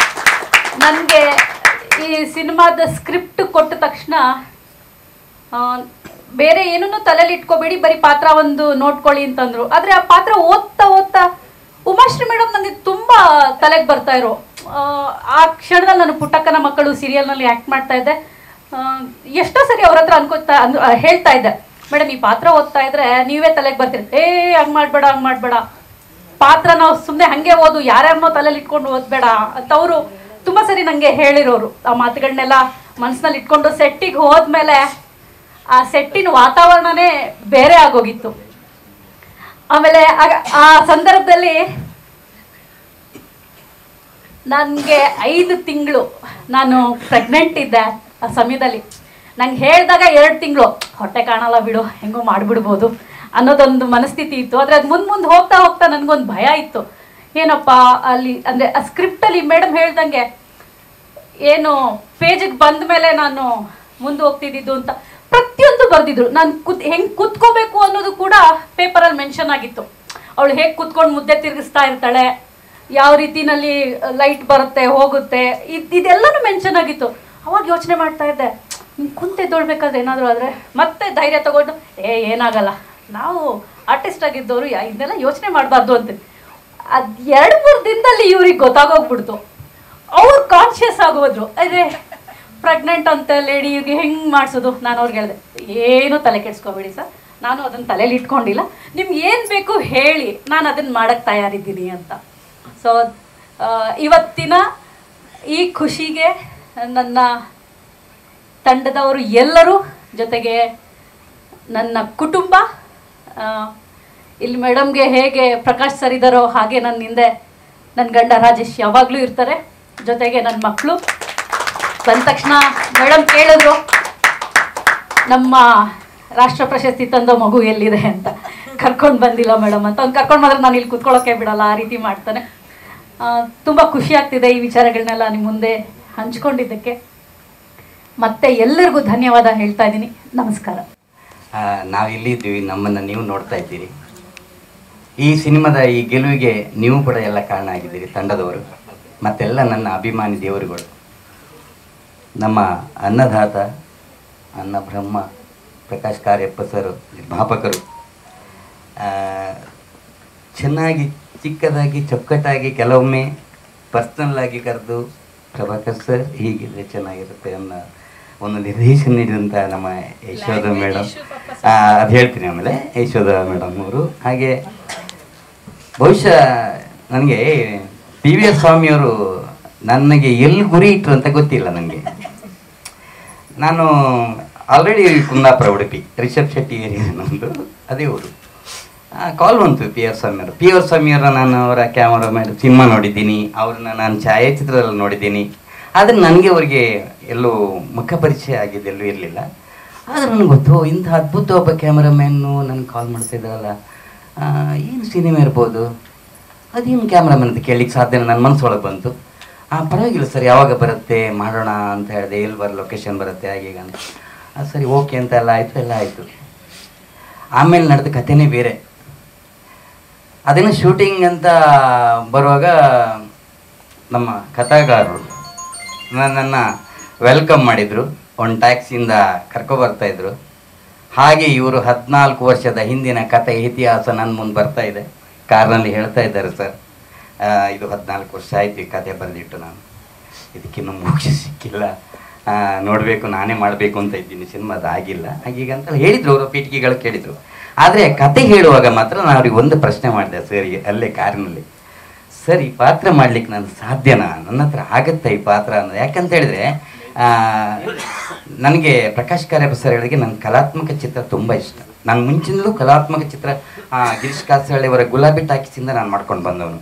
ನನಗೆ ಈ ಸಿನಿಮಾದ ಸ್ಕ್ರಿಪ್ಟ್ ಕೊಟ್ಟ ತಕ್ಷಣ ಬೇರೆ ಏನನ್ನೂ ತಲೆಯಲ್ಲಿ ಇಟ್ಕೋಬೇಡಿ, ಬರೀ ಪಾತ್ರ ಒಂದು ನೋಡ್ಕೊಳ್ಳಿ ಅಂತಂದ್ರು. ಆದರೆ ಆ ಪಾತ್ರ ಓದ್ತಾ ಓದ್ತಾ ಉಮಾಶ್ರೀ ಮೇಡಮ್ ನನಗೆ ತುಂಬ ತಲೆಗೆ ಬರ್ತಾ ಇರೋ ಆ ಕ್ಷಣದಲ್ಲಿ ನಾನು ಪುಟ್ಟಕ್ಕನ ಮಕ್ಕಳು ಸೀರಿಯಲ್ನಲ್ಲಿ ಆ್ಯಕ್ಟ್ ಮಾಡ್ತಾ ಇದ್ದೆ. ಎಷ್ಟೋ ಸರಿ ಅವ್ರ ಹತ್ರ ಹೇಳ್ತಾ ಇದ್ದೆ, ಮೇಡಮ್ ಈ ಪಾತ್ರ ಓದ್ತಾ ಇದ್ರೆ ನೀವೇ ತಲೆಗೆ ಬರ್ತೀರಿ, ಹಂಗೆ ಮಾಡಬೇಡ ಪಾತ್ರ ನಾವು ಸುಮ್ಮನೆ ಹಾಗೆ ಓದು, ಯಾರ್ಯಾರನ್ನೋ ತಲೆಯಲ್ಲಿ ಇಟ್ಕೊಂಡು ಓದಬೇಡ ಅಂತ ಅವರು ತುಂಬ ಸರಿ ನನಗೆ ಹೇಳಿರೋರು. ಆ ಮಾತುಗಳನ್ನೆಲ್ಲ ಮನಸ್ಸಿನಲ್ಲಿ ಇಟ್ಕೊಂಡು ಸೆಟ್ಟಿಗೆ ಹೋದ್ಮೇಲೆ ಆ ಸೆಟ್ಟಿನ ವಾತಾವರಣನೇ ಬೇರೆ ಆಗೋಗಿತ್ತು. ಆಮೇಲೆ ಆ ಸಂದರ್ಭದಲ್ಲಿ ನನಗೆ 5 ತಿಂಗಳು ನಾನು ಪ್ರೆಗ್ನೆಂಟ್ ಇದ್ದೆ. ಆ ಸಮಯದಲ್ಲಿ ನಂಗೆ ಹೇಳಿದಾಗ 2 ತಿಂಗಳು ಹೊಟ್ಟೆ ಕಾಣಲ್ಲ ಬಿಡು, ಹೆಂಗೋ ಮಾಡಿಬಿಡ್ಬೋದು ಅನ್ನೋದೊಂದು ಮನಸ್ಥಿತಿ ಇತ್ತು. ಆದರೆ ಅದು ಮುಂದೆ ಹೋಗ್ತಾ ಹೋಗ್ತಾ ನನಗೊಂದು ಭಯ ಇತ್ತು. ಏನಪ್ಪ ಅಲ್ಲಿ ಅಂದರೆ ಆ ಸ್ಕ್ರಿಪ್ಟಲ್ಲಿ ಮೇಡಮ್ ಹೇಳ್ದಂಗೆ ಏನು ಪೇಜಿಗೆ ಬಂದ ಮೇಲೆ ನಾನು ಮುಂದೆ ಹೋಗ್ತಿದ್ದಿದ್ದು ಅಂತ ಪ್ರತಿಯೊಂದು ಬರೆದಿದ್ರು. ನಾನು ಹೆಂಗೆ ಕೂತ್ಕೋಬೇಕು ಅನ್ನೋದು ಕೂಡ ಪೇಪರಲ್ಲಿ ಮೆನ್ಷನ್ ಆಗಿತ್ತು. ಅವಳು ಹೇಗೆ ಕೂತ್ಕೊಂಡು ಮುದ್ದೆ ತಿರುಗಿಸ್ತಾ ಇರ್ತಾಳೆ, ಯಾವ ರೀತಿನಲ್ಲಿ ಲೈಟ್ ಬರುತ್ತೆ ಹೋಗುತ್ತೆ, ಇದೆಲ್ಲನೂ ಮೆನ್ಷನ್ ಆಗಿತ್ತು. ಅವಾಗ ಯೋಚನೆ ಮಾಡ್ತಾ ಇದ್ದೆ, ಕುಂತೆದ್ದೊಳ್ಬೇಕಾದ್ರೆ ಏನಾದರೂ ಆದರೆ ಮತ್ತೆ ಧೈರ್ಯ ತಗೊಂಡು ಏನಾಗಲ್ಲ, ನಾವು ಆರ್ಟಿಸ್ಟ್ ಆಗಿದ್ದವರು ಇದನ್ನೆಲ್ಲ ಯೋಚನೆ ಮಾಡಬಾರ್ದು ಅಂತ. ಅದು 2-3 ದಿನದಲ್ಲಿ ಇವ್ರಿಗೆ ಗೊತ್ತಾಗೋಗ್ಬಿಡ್ತು. ಅವ್ರು ಕಾನ್ಷಿಯಸ್ ಆಗೋದ್ರು, ಅದೇ ಪ್ರೆಗ್ನೆಂಟ್ ಅಂತ ಲೇಡಿ ಇವ್ರಿಗೆ ಹೆಂಗೆ ಮಾಡಿಸೋದು. ನಾನು ಅವ್ರಿಗೆ ಹೇಳಿದೆ, ಏನೂ ತಲೆ ಕೆಡಿಸ್ಕೋಬೇಡಿ ಸರ್, ನಾನು ಅದನ್ನು ತಲೆಯಲ್ಲಿ ಇಟ್ಕೊಂಡಿಲ್ಲ, ನಿಮ್ಗೆ ಏನು ಬೇಕು ಹೇಳಿ, ನಾನು ಅದನ್ನು ಮಾಡೋಕ್ಕೆ ತಯಾರಿದ್ದೀನಿ ಅಂತ. ಸೊ ಇವತ್ತಿನ ಈ ಖುಷಿಗೆ ನನ್ನ ತಂಡದವರು ಎಲ್ಲರೂ, ಜೊತೆಗೆ ನನ್ನ ಕುಟುಂಬ, ಇಲ್ಲಿ ಮೇಡಮ್ಗೆ ಹೇಗೆ ಪ್ರಕಾಶ್ ಸರ್ ಇದ್ದಾರೋ ಹಾಗೆ ನನ್ನ ಹಿಂದೆ ನನ್ನ ಗಂಡ ರಾಜೇಶ್ ಯಾವಾಗಲೂ ಇರ್ತಾರೆ, ಜೊತೆಗೆ ನನ್ನ ಮಕ್ಕಳು. ಬಂದ ತಕ್ಷಣ ಮೇಡಮ್ ಕೇಳಿದ್ರು, ನಮ್ಮ ರಾಷ್ಟ್ರ ಪ್ರಶಸ್ತಿ ತಂದ ಮಗು ಎಲ್ಲಿದೆ ಅಂತ. ಕರ್ಕೊಂಡು ಬಂದಿಲ್ಲ ಮೇಡಮ್ ಅಂತ. ಅವ್ನು ಕರ್ಕೊಂಡು ಬಂದರೆ ನಾನು ಇಲ್ಲಿ ಕೂತ್ಕೊಳ್ಳೋಕ್ಕೆ ಬಿಡಲ್ಲ, ಆ ರೀತಿ ಮಾಡ್ತಾನೆ. ತುಂಬ ಖುಷಿ ಆಗ್ತಿದೆ ಈ ವಿಚಾರಗಳನ್ನೆಲ್ಲ ನಿಮ್ಮ ಮುಂದೆ ಹಂಚ್ಕೊಂಡಿದ್ದಕ್ಕೆ. ಮತ್ತೆ ಎಲ್ಲರಿಗೂ ಧನ್ಯವಾದ ಹೇಳ್ತಾ ಇದ್ದೀನಿ. ನಮಸ್ಕಾರ. ನಾವಿಲ್ಲಿದ್ದೀವಿ, ನಮ್ಮನ್ನು ನೀವು ನೋಡ್ತಾ ಇದ್ದೀರಿ. ಈ ಸಿನಿಮಾದ ಈ ಗೆಲುವಿಗೆ ನೀವು ಕೂಡ ಎಲ್ಲ ಕಾರಣ ಆಗಿದ್ದೀರಿ, ತಂಡದವರು, ಮತ್ತೆಲ್ಲ ನನ್ನ ಅಭಿಮಾನಿ ದೇವರುಗಳು, ನಮ್ಮ ಅನ್ನದಾತ ಅನ್ನ ಬ್ರಹ್ಮ ಪ್ರಕಾಶ್ ಕಾರ್ಯಪ್ಪ ಸರ್, ನಿರ್ಮಾಪಕರು. ಚೆನ್ನಾಗಿ ಚಿಕ್ಕದಾಗಿ ಚೊಕ್ಕಟಾಗಿ ಕೆಲವೊಮ್ಮೆ ಪರ್ಸ್ನಲ್ ಆಗಿ ಕರೆದು ಪ್ರಭಾಕರ್ ಸರ್ ಹೀಗಿದ್ರೆ ಚೆನ್ನಾಗಿರುತ್ತೆ ಅನ್ನೋ ಒಂದು ನಿರ್ದೇಶನ ನೀಡಿದಂಥ ನಮ್ಮ ಯಶೋಧ ಮೇಡಮ್, ಅದು ಹೇಳ್ತೀನಿ ಆಮೇಲೆ. ಯಶೋಧ ಮೇಡಮ್ ಅವರು, ಹಾಗೆ ಬಹುಶಃ ನನಗೆ PVR ಸ್ವಾಮಿಯವರು ನನಗೆ ಎಲ್ಲಿ ಗುರಿ ಇಟ್ಟರು ಅಂತ ಗೊತ್ತಿಲ್ಲ ನನಗೆ. ನಾನು ಆಲ್ರೆಡಿ ಕುಂದಾಪುರ ಉಡುಪಿ ರಿಷಬ್ ಶೆಟ್ಟಿ ಏರಿಯಾ ನಮ್ಮದು, ಅದೇ ಊರು. ಕಾಲ್ ಬಂತು PVR ಸ್ವಾಮಿಯವರ ನಾನು ಅವರ ಕ್ಯಾಮರಾ ಮೇಲೆ ಸಿನಿಮಾ ನೋಡಿದ್ದೀನಿ, ಅವ್ರನ್ನ ನಾನು ಛಾಯಾಚಿತ್ರದಲ್ಲಿ ನೋಡಿದ್ದೀನಿ. ಆದರೆ ನನಗೆ ಅವ್ರಿಗೆ ಎಲ್ಲೂ ಮುಖ ಪರಿಚಯ ಆಗಿದ್ದು ಎಲ್ಲೂ ಇರಲಿಲ್ಲ. ಆದರೆ ನನಗೆ ಗೊತ್ತು, ಇಂಥ ಅದ್ಭುತ ಒಬ್ಬ ಕ್ಯಾಮ್ರಾಮ್ಯಾನು ನನಗೆ ಕಾಲ್ ಮಾಡ್ತಿದ್ದಾರಲ್ಲ, ಏನು ಸಿನಿಮಾ ಇರ್ಬೋದು, ಅದೇನು ಕ್ಯಾಮ್ರಾಮನ್ ಅಂತ ಕೇಳಲಿಕ್ಕೆ ಸಾಧ್ಯ ನನ್ನ ಮನಸ್ಸೊಳಗೆ ಬಂತು. ಪರವಾಗಿಲ್ಲ ಸರ್, ಯಾವಾಗ ಬರುತ್ತೆ ಮಾಡೋಣ ಅಂತ ಹೇಳಿದೆ, ಎಲ್ಲಿ ಲೊಕೇಶನ್ ಬರುತ್ತೆ ಹಾಗೆ ಅಂತ. ಸರಿ ಓಕೆ ಅಂತ ಎಲ್ಲ ಆಯಿತು. ಆಮೇಲೆ ನಡೆದ ಕಥೆನೇ ಬೇರೆ. ಅದನ್ನು ಶೂಟಿಂಗ್ ಅಂತ ಬರುವಾಗ ನಮ್ಮ ಕಥಾಗಾರರು ನನ್ನನ್ನು ವೆಲ್ಕಮ್ ಮಾಡಿದರು, ಒಂದು ಟ್ಯಾಕ್ಸಿಯಿಂದ ಕರ್ಕೊಬರ್ತಾಯಿದ್ರು. ಹಾಗೆ ಇವರು 14 ವರ್ಷದ ಹಿಂದಿನ ಕಥೆ ಇತಿಹಾಸ ನನ್ನ ಮುಂದೆ ಬರ್ತಾ ಇದೆ, ಕಾರ್ನಲ್ಲಿ ಹೇಳ್ತಾ ಇದ್ದಾರೆ. ಸರ್, ಇದು 14 ವರ್ಷ ಆಯಿತು ಈ ಕಥೆ ಬರೆದಿಟ್ಟು, ನಾನು ಇದಕ್ಕಿನ್ನೂ ಮೋಕ್ಷ ಸಿಕ್ಕಿಲ್ಲ, ನೋಡಬೇಕು, ನಾನೇ ಮಾಡಬೇಕು ಅಂತ ಇದ್ದೀನಿ, ಸಿನಿಮಾ ಅದಾಗಿಲ್ಲ ಹಾಗೀಗಂತ ಹೇಳಿದರು. ಅವರು ಪೀಠಿಕೆಗಳು ಕೇಳಿದರು. ಆದರೆ ಕತೆ ಹೇಳುವಾಗ ಮಾತ್ರ ನಾನು ಅವ್ರಿಗೆ ಒಂದು ಪ್ರಶ್ನೆ ಮಾಡಿದೆ ಸರಿಗೆ, ಅಲ್ಲೇ ಕಾರಿನಲ್ಲಿ, ಸರ್ ಈ ಪಾತ್ರ ಮಾಡ್ಲಿಕ್ಕೆ ನಾನು ಸಾಧ್ಯನಾ, ನನ್ನ ಹತ್ರ ಆಗುತ್ತಾ ಈ ಪಾತ್ರ ಅನ್ನೋದು. ಯಾಕಂತ ಹೇಳಿದ್ರೆ ನನಗೆ ಪ್ರಕಾಶ್ ಕಾರ್ಯಪ್ಪ ಸರ್ ಹೇಳಿಗೆ ನನ್ನ ಕಲಾತ್ಮಕ ಚಿತ್ರ ತುಂಬ ಇಷ್ಟ. ನಾನು ಮುಂಚಿನಲ್ಲೂ ಕಲಾತ್ಮಕ ಚಿತ್ರ ಗಿರೀಶ್ ಕಾಸರಳ್ಳಿಯವರ ಗುಲಾಬಿ ಟಾಕೀಸಿಂದ ನಾನು ಮಾಡ್ಕೊಂಡು ಬಂದವನು.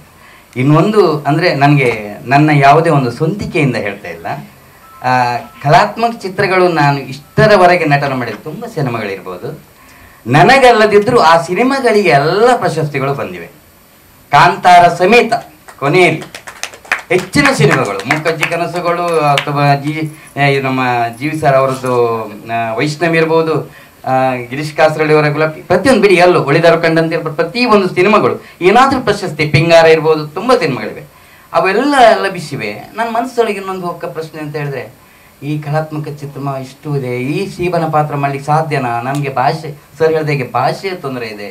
ಇನ್ನೊಂದು ಅಂದರೆ ನನಗೆ ನನ್ನ ಯಾವುದೇ ಒಂದು ಸ್ವಂತಿಕೆಯಿಂದ ಹೇಳ್ತಾ ಇಲ್ಲ, ಕಲಾತ್ಮಕ ಚಿತ್ರಗಳು ನಾನು ಇಷ್ಟರವರೆಗೆ ನಟನೆ ಮಾಡಿದ ತುಂಬ ಸಿನಿಮಾಗಳಿರ್ಬೋದು, ನನಗಲ್ಲದಿದ್ದರೂ ಆ ಸಿನಿಮಾಗಳಿಗೆ ಎಲ್ಲ ಪ್ರಶಸ್ತಿಗಳು ಬಂದಿವೆ. ಕಾಂತಾರ ಸಮೇತ ಕೊನೆಯಲ್ಲಿ ಹೆಚ್ಚಿನ ಸಿನಿಮಾಗಳು, ಮುಖಜ್ಜಿ ಕನಸುಗಳು ಅಥವಾ ನಮ್ಮ ಜೀವಿ ಸರ್ ಅವರದ್ದು ವೈಷ್ಣವಿ ಇರ್ಬೋದು, ಗಿರೀಶ್ ಕಾಸರಳ್ಳಿ ಅವರ ಗುಲಾಬಿ ಪ್ರತಿಯೊಂದು ಬಿಡಿ ಎಲ್ಲೋ ಒಳಿದಾರು ಕಂಡಂತೆ ಪ್ರತಿ ಒಂದು ಸಿನಿಮಾಗಳು ಏನಾದರೂ ಪ್ರಶಸ್ತಿ, ಪಿಂಗಾರ ಇರ್ಬೋದು, ತುಂಬ ಸಿನಿಮಾಗಳಿವೆ, ಅವೆಲ್ಲ ಲಭಿಸಿವೆ. ನನ್ನ ಮನಸ್ಸೊಳಗೆ ಇನ್ನೊಂದು ಹೊಕ್ಕ ಪ್ರಶ್ನೆ ಅಂತ ಹೇಳಿದ್ರೆ, ಈ ಕಲಾತ್ಮಕ ಚಿತ್ರಮ ಇಷ್ಟು ಇದೆ, ಈ ಶಿವನ ಪಾತ್ರ ಮಾಡ್ಲಿಕ್ಕೆ ಸಾಧ್ಯನಾ? ನಮಗೆ ಭಾಷೆ, ಸರ್ ಹೇಳ್ದಾಗೆ ಭಾಷೆಯ ತೊಂದರೆ ಇದೆ.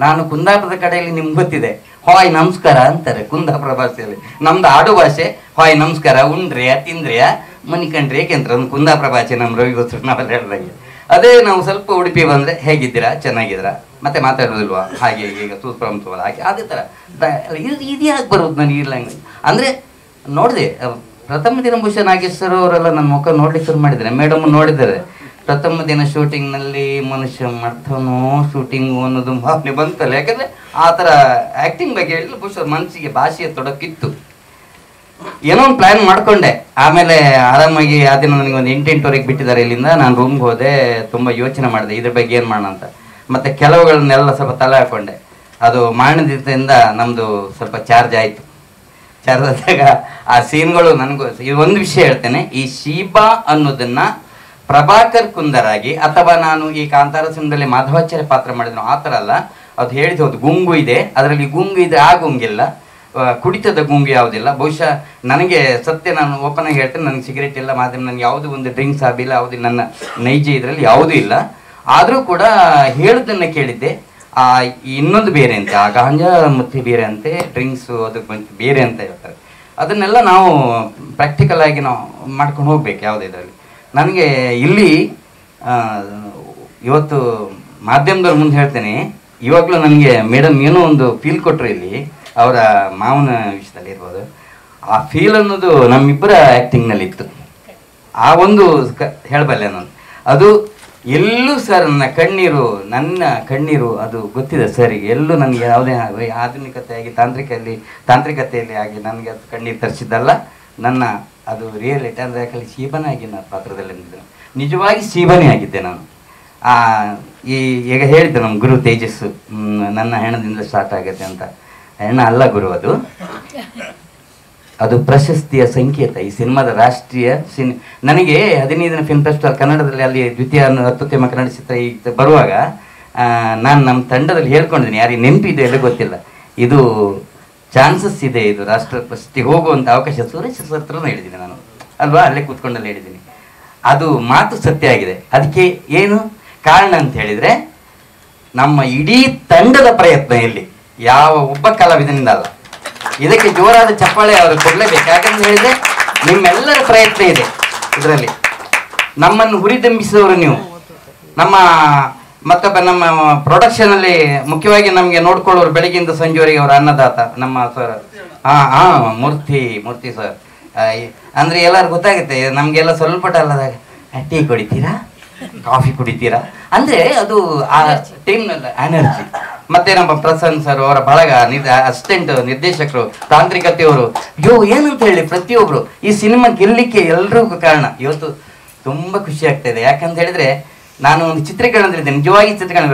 ನಾನು ಕುಂದಾಪುರದ ಕಡೆಯಲ್ಲಿ ನಿಮ್ಗೆ ಗೊತ್ತಿದೆ, ಹಾಯ್ ನಮಸ್ಕಾರ ಅಂತಾರೆ ಕುಂದಾಪುರ ಭಾಷೆಯಲ್ಲಿ. ನಮ್ದು ಆಡು ಭಾಷೆ ಹಾಯ್ ನಮಸ್ಕಾರ, ಉಂಡ್ರಿಯಾ ತಿಂದ್ರಿಯಾ ಮನಿಕಂಡ್ರಿ ಏಕೆಂದ್ರೆ ಒಂದು ಕುಂದಾಪುರ ಭಾಷೆ ನಮ್ಮ ರವಿ ಗೊತ್ತು ನಾವೆಲ್ಲ ಹೇಳ್ದಂಗೆ. ಅದೇ ನಾವು ಸ್ವಲ್ಪ ಉಡುಪಿ ಬಂದರೆ ಹೇಗಿದ್ದೀರಾ, ಚೆನ್ನಾಗಿದ್ದೀರಾ, ಮತ್ತೆ ಮಾತಾಡೋದಿಲ್ವಾ, ಹಾಗೆ ಈಗ ತೂತ್ಪ್ರಮತ್ವಲ್ಲ ಹಾಗೆ ಅದೇ ಥರ ಇದು ಯಾಕೆ ಬರೋದು ನನಗೆ ಈ ಲ್ಯಾಂಗ್ವೇಜ್ ಅಂದರೆ ನೋಡಿದೆ. ಪ್ರಥಮ ದಿನ ಬಹುಶಃ ನಾಗೇಶ್ವರ ಅವರೆಲ್ಲ ನನ್ನ ಮುಖ ನೋಡ್ಲಿಕ್ಕೆ ಶುರು ಮಾಡಿದ್ದಾರೆ, ಮೇಡಮ್ ನೋಡಿದ್ದಾರೆ. ಪ್ರಥಮ ದಿನ ಶೂಟಿಂಗ್ನಲ್ಲಿ ಮನುಷ್ಯ ಮಾಡ್ತಾನೋ ಶೂಟಿಂಗು ಅನ್ನೋದು ಭಾವನೆ ಬಂತಲ್ಲ, ಯಾಕಂದರೆ ಆ ಥರ ಆ್ಯಕ್ಟಿಂಗ್ ಬಗ್ಗೆ ಹೇಳಿದ್ರೆ ಬಹುಶಃ ಮನಸ್ಸಿಗೆ ಭಾಷೆಯ ತೊಡಕಿತ್ತು. ಏನೋ ಒಂದು ಪ್ಲ್ಯಾನ್ ಮಾಡಿಕೊಂಡೆ. ಆಮೇಲೆ ಆರಾಮಾಗಿ ಆ ದಿನ ನನಗೆ ಒಂದು 8-8ವರೆಗೆ ಬಿಟ್ಟಿದ್ದಾರೆ ಇಲ್ಲಿಂದ. ನಾನು ರೂಮ್ಗೆ ಹೋದೆ, ತುಂಬ ಯೋಚನೆ ಮಾಡಿದೆ ಇದ್ರ ಬಗ್ಗೆ ಏನು ಮಾಡೋಣ ಅಂತ. ಮತ್ತು ಕೆಲವುಗಳನ್ನೆಲ್ಲ ಸ್ವಲ್ಪ ತಲೆ ಹಾಕ್ಕೊಂಡೆ. ಅದು ಮಾರಣದಿಂದ ನಮ್ಮದು ಸ್ವಲ್ಪ ಚಾರ್ಜ್ ಆಯಿತು. ಚಾರ್ಜ್ ಆದಾಗ ಆ ಸೀನ್ಗಳು ನನಗೂ ಒಂದು ವಿಷಯ ಹೇಳ್ತೇನೆ. ಈ ಶೀಬಾ ಅನ್ನೋದನ್ನು ಪ್ರಭಾಕರ್ ಕುಂದರಾಗಿ ಅಥವಾ ನಾನು ಈ ಕಾಂತಾರ ಸಿನಿಮಾದಲ್ಲಿ ಮಾಧವಾಚಾರ್ಯ ಪಾತ್ರ ಮಾಡಿದ್ರು ಆ ಥರ ಅಲ್ಲ. ಅದು ಹೇಳಿದ್ದು ಹೌದು, ಗುಂಗು ಇದೆ, ಅದರಲ್ಲಿ ಗುಂಗು ಇದೆ, ಆ ಗುಂಗಿಲ್ಲ, ಕುಡಿತದ ಗುಂಗು ಯಾವುದಿಲ್ಲ. ಬಹುಶಃ ನನಗೆ ಸತ್ಯ ನಾನು ಓಪನ್ ಆಗಿ ಹೇಳ್ತೇನೆ, ನನಗೆ ಸಿಗರೇಟ್ ಇಲ್ಲ, ಮಾತ್ರ ನನಗೆ ಯಾವುದೂ ಒಂದು ಡ್ರಿಂಕ್ಸ್ ಆಗಿಲ್ಲ, ಯಾವುದು ನನ್ನ ನೈಜ ಇದರಲ್ಲಿ ಯಾವುದೂ ಇಲ್ಲ. ಆದರೂ ಕೂಡ ಹೇಳೋದನ್ನು ಕೇಳಿದ್ದೆ. ಇನ್ನೊಂದು ಬೇರೆ ಅಂತೆ, ಆ ಗಾಂಜಾ ಮತ್ತು ಬೇರೆ ಅಂತೆ, ಡ್ರಿಂಕ್ಸು ಅದು ಬೇರೆ ಅಂತ ಹೇಳ್ತಾರೆ. ಅದನ್ನೆಲ್ಲ ನಾವು ಪ್ರಾಕ್ಟಿಕಲ್ ಆಗಿ ನಾವು ಮಾಡ್ಕೊಂಡು ಹೋಗ್ಬೇಕು ಯಾವುದೇ ಇದರಲ್ಲಿ. ನನಗೆ ಇಲ್ಲಿ ಇವತ್ತು ಮಾಧ್ಯಮದವ್ರ ಮುಂದೆ ಹೇಳ್ತೇನೆ, ಇವಾಗಲೂ ನನಗೆ ಮೇಡಮ್ ಏನೋ ಒಂದು ಫೀಲ್ ಕೊಟ್ಟರು ಇಲ್ಲಿ ಅವರ ಮಾವನ ವಿಷಯದಲ್ಲಿ ಇರ್ಬೋದು. ಆ ಫೀಲ್ ಅನ್ನೋದು ನಮ್ಮಿಬ್ಬರ ಆ್ಯಕ್ಟಿಂಗ್ನಲ್ಲಿತ್ತು. ಆ ಒಂದು ಹೇಳಬಲ್ಲೆ ನಾನು. ಅದು ಎಲ್ಲೂ ಸರ್ ನನ್ನ ಕಣ್ಣೀರು ಅದು ಗೊತ್ತಿದೆ ಸರಿಗೆ. ಎಲ್ಲೂ ನನಗೆ ಯಾವುದೇ ಆಧುನಿಕತೆಯಾಗಿ ತಾಂತ್ರಿಕತೆಯಲ್ಲಿ ಆಗಿ ನನಗೆ ಅದು ಕಣ್ಣೀರು ತರಿಸಿದ್ದಲ್ಲ. ನನ್ನ ಅದು ರಿಯಾಲಿಟಿ ಅಂದರೆ ಯಾಕಂದರೆ ಶೀಬನಾಗಿ ನಾನು ಪಾತ್ರದಲ್ಲಿ ನಿಂತಿದ್ದೆ, ನಿಜವಾಗಿ ಶೀಬನೇ ಆಗಿದ್ದೆ ನಾನು. ಈಗ ಹೇಳಿದ್ದೆ ನಮ್ಮ ಗುರು ತೇಜಸ್ಸು, ನನ್ನ ಹೆಣದಿಂದ ಸ್ಟಾರ್ಟ್ ಆಗುತ್ತೆ ಅಂತ. ಹೆಣ ಅಲ್ಲ ಗುರು, ಅದು ಪ್ರಶಸ್ತಿಯ ಸಂಕೇತ. ಈ ಸಿನಿಮಾದ ರಾಷ್ಟ್ರೀಯ ನನಗೆ 15ನೇ ಫಿಲ್ಮ್ ಫೆಸ್ಟಿವಲ್ ಕನ್ನಡದಲ್ಲಿ ಅಲ್ಲಿ ದ್ವಿತೀಯ ಅತ್ಯುತ್ತಮ ಕನ್ನಡ ಚಿತ್ರ ಈಗ ಬರುವಾಗ ನಾನು ನಮ್ಮ ತಂಡದಲ್ಲಿ ಹೇಳ್ಕೊಂಡಿದ್ದೀನಿ, ಯಾರಿಗೆ ನೆನಪಿದೆ ಎಲ್ಲ ಗೊತ್ತಿಲ್ಲ, ಇದು ಚಾನ್ಸಸ್ ಇದೆ, ಇದು ರಾಷ್ಟ್ರ ಪ್ರಶಸ್ತಿ ಹೋಗುವಂಥ ಅವಕಾಶ ಸುರೇಶ್ ಹತ್ರನೂ ಹೇಳಿದ್ದೀನಿ ನಾನು ಅಲ್ವಾ, ಅಲ್ಲೇ ಕೂತ್ಕೊಂಡಲ್ಲಿ ಹೇಳಿದ್ದೀನಿ. ಅದು ಮಾತು ಸತ್ಯ ಆಗಿದೆ. ಅದಕ್ಕೆ ಏನು ಕಾರಣ ಅಂತ ಹೇಳಿದರೆ, ನಮ್ಮ ಇಡೀ ತಂಡದ ಪ್ರಯತ್ನ ಇಲ್ಲಿ, ಯಾವ ಒಬ್ಬ ಕಲಾವಿದನಿಂದ ಅಲ್ಲ. ಇದಕ್ಕೆ ಜೋರಾದ ಚಪ್ಪಾಳೆ ಅವರು ಕೊಡಲೇಬೇಕು. ಯಾಕಂತ ಹೇಳಿದ್ರೆ ನಿಮ್ಮೆಲ್ಲರ ಪ್ರಯತ್ನ ಇದೆ ಇದರಲ್ಲಿ. ನಮ್ಮನ್ನು ಹುರಿದಂಬಿಸಿದವರು ನೀವು. ಮತ್ತೊಬ್ಬ ನಮ್ಮ ಪ್ರೊಡಕ್ಷನಲ್ಲಿ ಮುಖ್ಯವಾಗಿ ನಮಗೆ ನೋಡ್ಕೊಳ್ಳೋರು ಬೆಳಗ್ಗಿಂದ ಸಂಜೆವರೆಗೆ ಅವರ ಅನ್ನದಾತ ನಮ್ಮ ಸರ್. ಮೂರ್ತಿ ಸರ್. ಅಂದರೆ ಎಲ್ಲರೂ ಗೊತ್ತಾಗುತ್ತೆ ನಮಗೆಲ್ಲ ಸ್ವಲ್ಪ ಅಲ್ಲದಾಗ ಟೀ ಕುಡಿತೀರಾ, ಕಾಫಿ ಕುಡಿತೀರಾ ಅಂದರೆ ಅದು ಆ ಟೀಮ್ನಲ್ಲಿ ಎನರ್ಜಿ. ಮತ್ತೆ ನಮ್ಮ ಪ್ರಸನ್ನ ಸರ್ ಅವರ ಬಳಗ, ಅಸಿಸ್ಟೆಂಟ್ ನಿರ್ದೇಶಕರು, ತಾಂತ್ರಿಕತೆಯವರು, ಏನಂತ ಹೇಳಿ ಪ್ರತಿಯೊಬ್ಬರು ಈ ಸಿನಿಮಾ ಗೆಲ್ಲಿಕ್ಕೆ ಎಲ್ರಿಗೂ ಕಾರಣ. ಇವತ್ತು ತುಂಬ ಖುಷಿ ಆಗ್ತಾ ಇದೆ. ಯಾಕಂತ ಹೇಳಿದ್ರೆ ನಾನು ಒಂದು ಚಿತ್ರೀಕರಣದಲ್ಲಿದ್ದೆ, ನಿಜವಾಗಿ ಚಿತ್ರೀಕರಣ.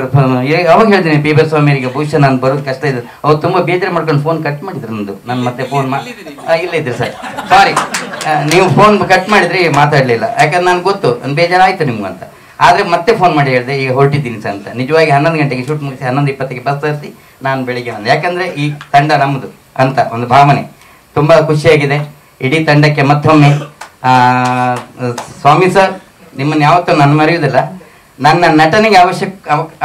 ಅವಾಗ ಹೇಳ್ತೀನಿ ಪಿ.ಬಿ. ಸ್ವಾಮಿಯವರಿಗೆ, ಬಹುಶಃ ನಾನು ಬರೋದು ಕಷ್ಟ ಇದೆ, ಅವ್ರು ತುಂಬ ಬೇಜಾರು ಮಾಡ್ಕೊಂಡು ಫೋನ್ ಕಟ್ ಮಾಡಿದ್ರು ನಂದು. ನಾನು ಮತ್ತೆ ಫೋನ್ ಇಲ್ಲ ಇದ್ರಿ ಸರ್, ಸಾರಿ, ನೀವು ಫೋನ್ ಕಟ್ ಮಾಡಿದ್ರಿ, ಮಾತಾಡಲಿಲ್ಲ. ಯಾಕಂದ್ರೆ ನನಗೆ ಗೊತ್ತು ನನ್ನ ಬೇಜಾರಾಯಿತು ನಿಮ್ಗಂತ. ಆದರೆ ಮತ್ತೆ ಫೋನ್ ಮಾಡಿ ಹೇಳಿದೆ, ಈಗ ಹೊರಟಿದ್ದೀನಿ ಸರ್ ಅಂತ. ನಿಜವಾಗಿ 11 ಗಂಟೆಗೆ ಶೂಟ್ ಮುಗಿಸಿ 11:20ಕ್ಕೆ ಬಸ್ ತರಿಸಿ ನಾನು ಬೆಳಿಗ್ಗೆ ಬಂದೆ. ಯಾಕಂದರೆ ಈ ತಂಡ ನಮ್ಮದು ಅಂತ ಒಂದು ಭಾವನೆ. ತುಂಬ ಖುಷಿಯಾಗಿದೆ. ಇಡೀ ತಂಡಕ್ಕೆ ಮತ್ತೊಮ್ಮೆ ಸ್ವಾಮಿ ಸರ್, ನಿಮ್ಮನ್ನು ಯಾವತ್ತೂ ನಾನು ಮರೆಯುವುದಿಲ್ಲ. ನನ್ನ ನಟನೆಗೆ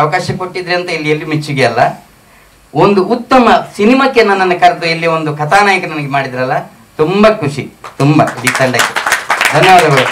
ಅವಕಾಶ ಕೊಟ್ಟಿದ್ರಿ ಅಂತ ಇಲ್ಲಿ ಎಲ್ಲಿ ಮೆಚ್ಚುಗೆ ಅಲ್ಲ, ಒಂದು ಉತ್ತಮ ಸಿನಿಮಾಕ್ಕೆ ನನ್ನನ್ನು ಕರೆದು ಇಲ್ಲಿ ಒಂದು ಕಥಾನಾಯಕ ನನಗೆ ಮಾಡಿದ್ರಲ್ಲ, ತುಂಬ ಖುಷಿ, ತುಂಬ ಇಡೀ ತಂಡಕ್ಕೆ ಧನ್ಯವಾದಗಳು.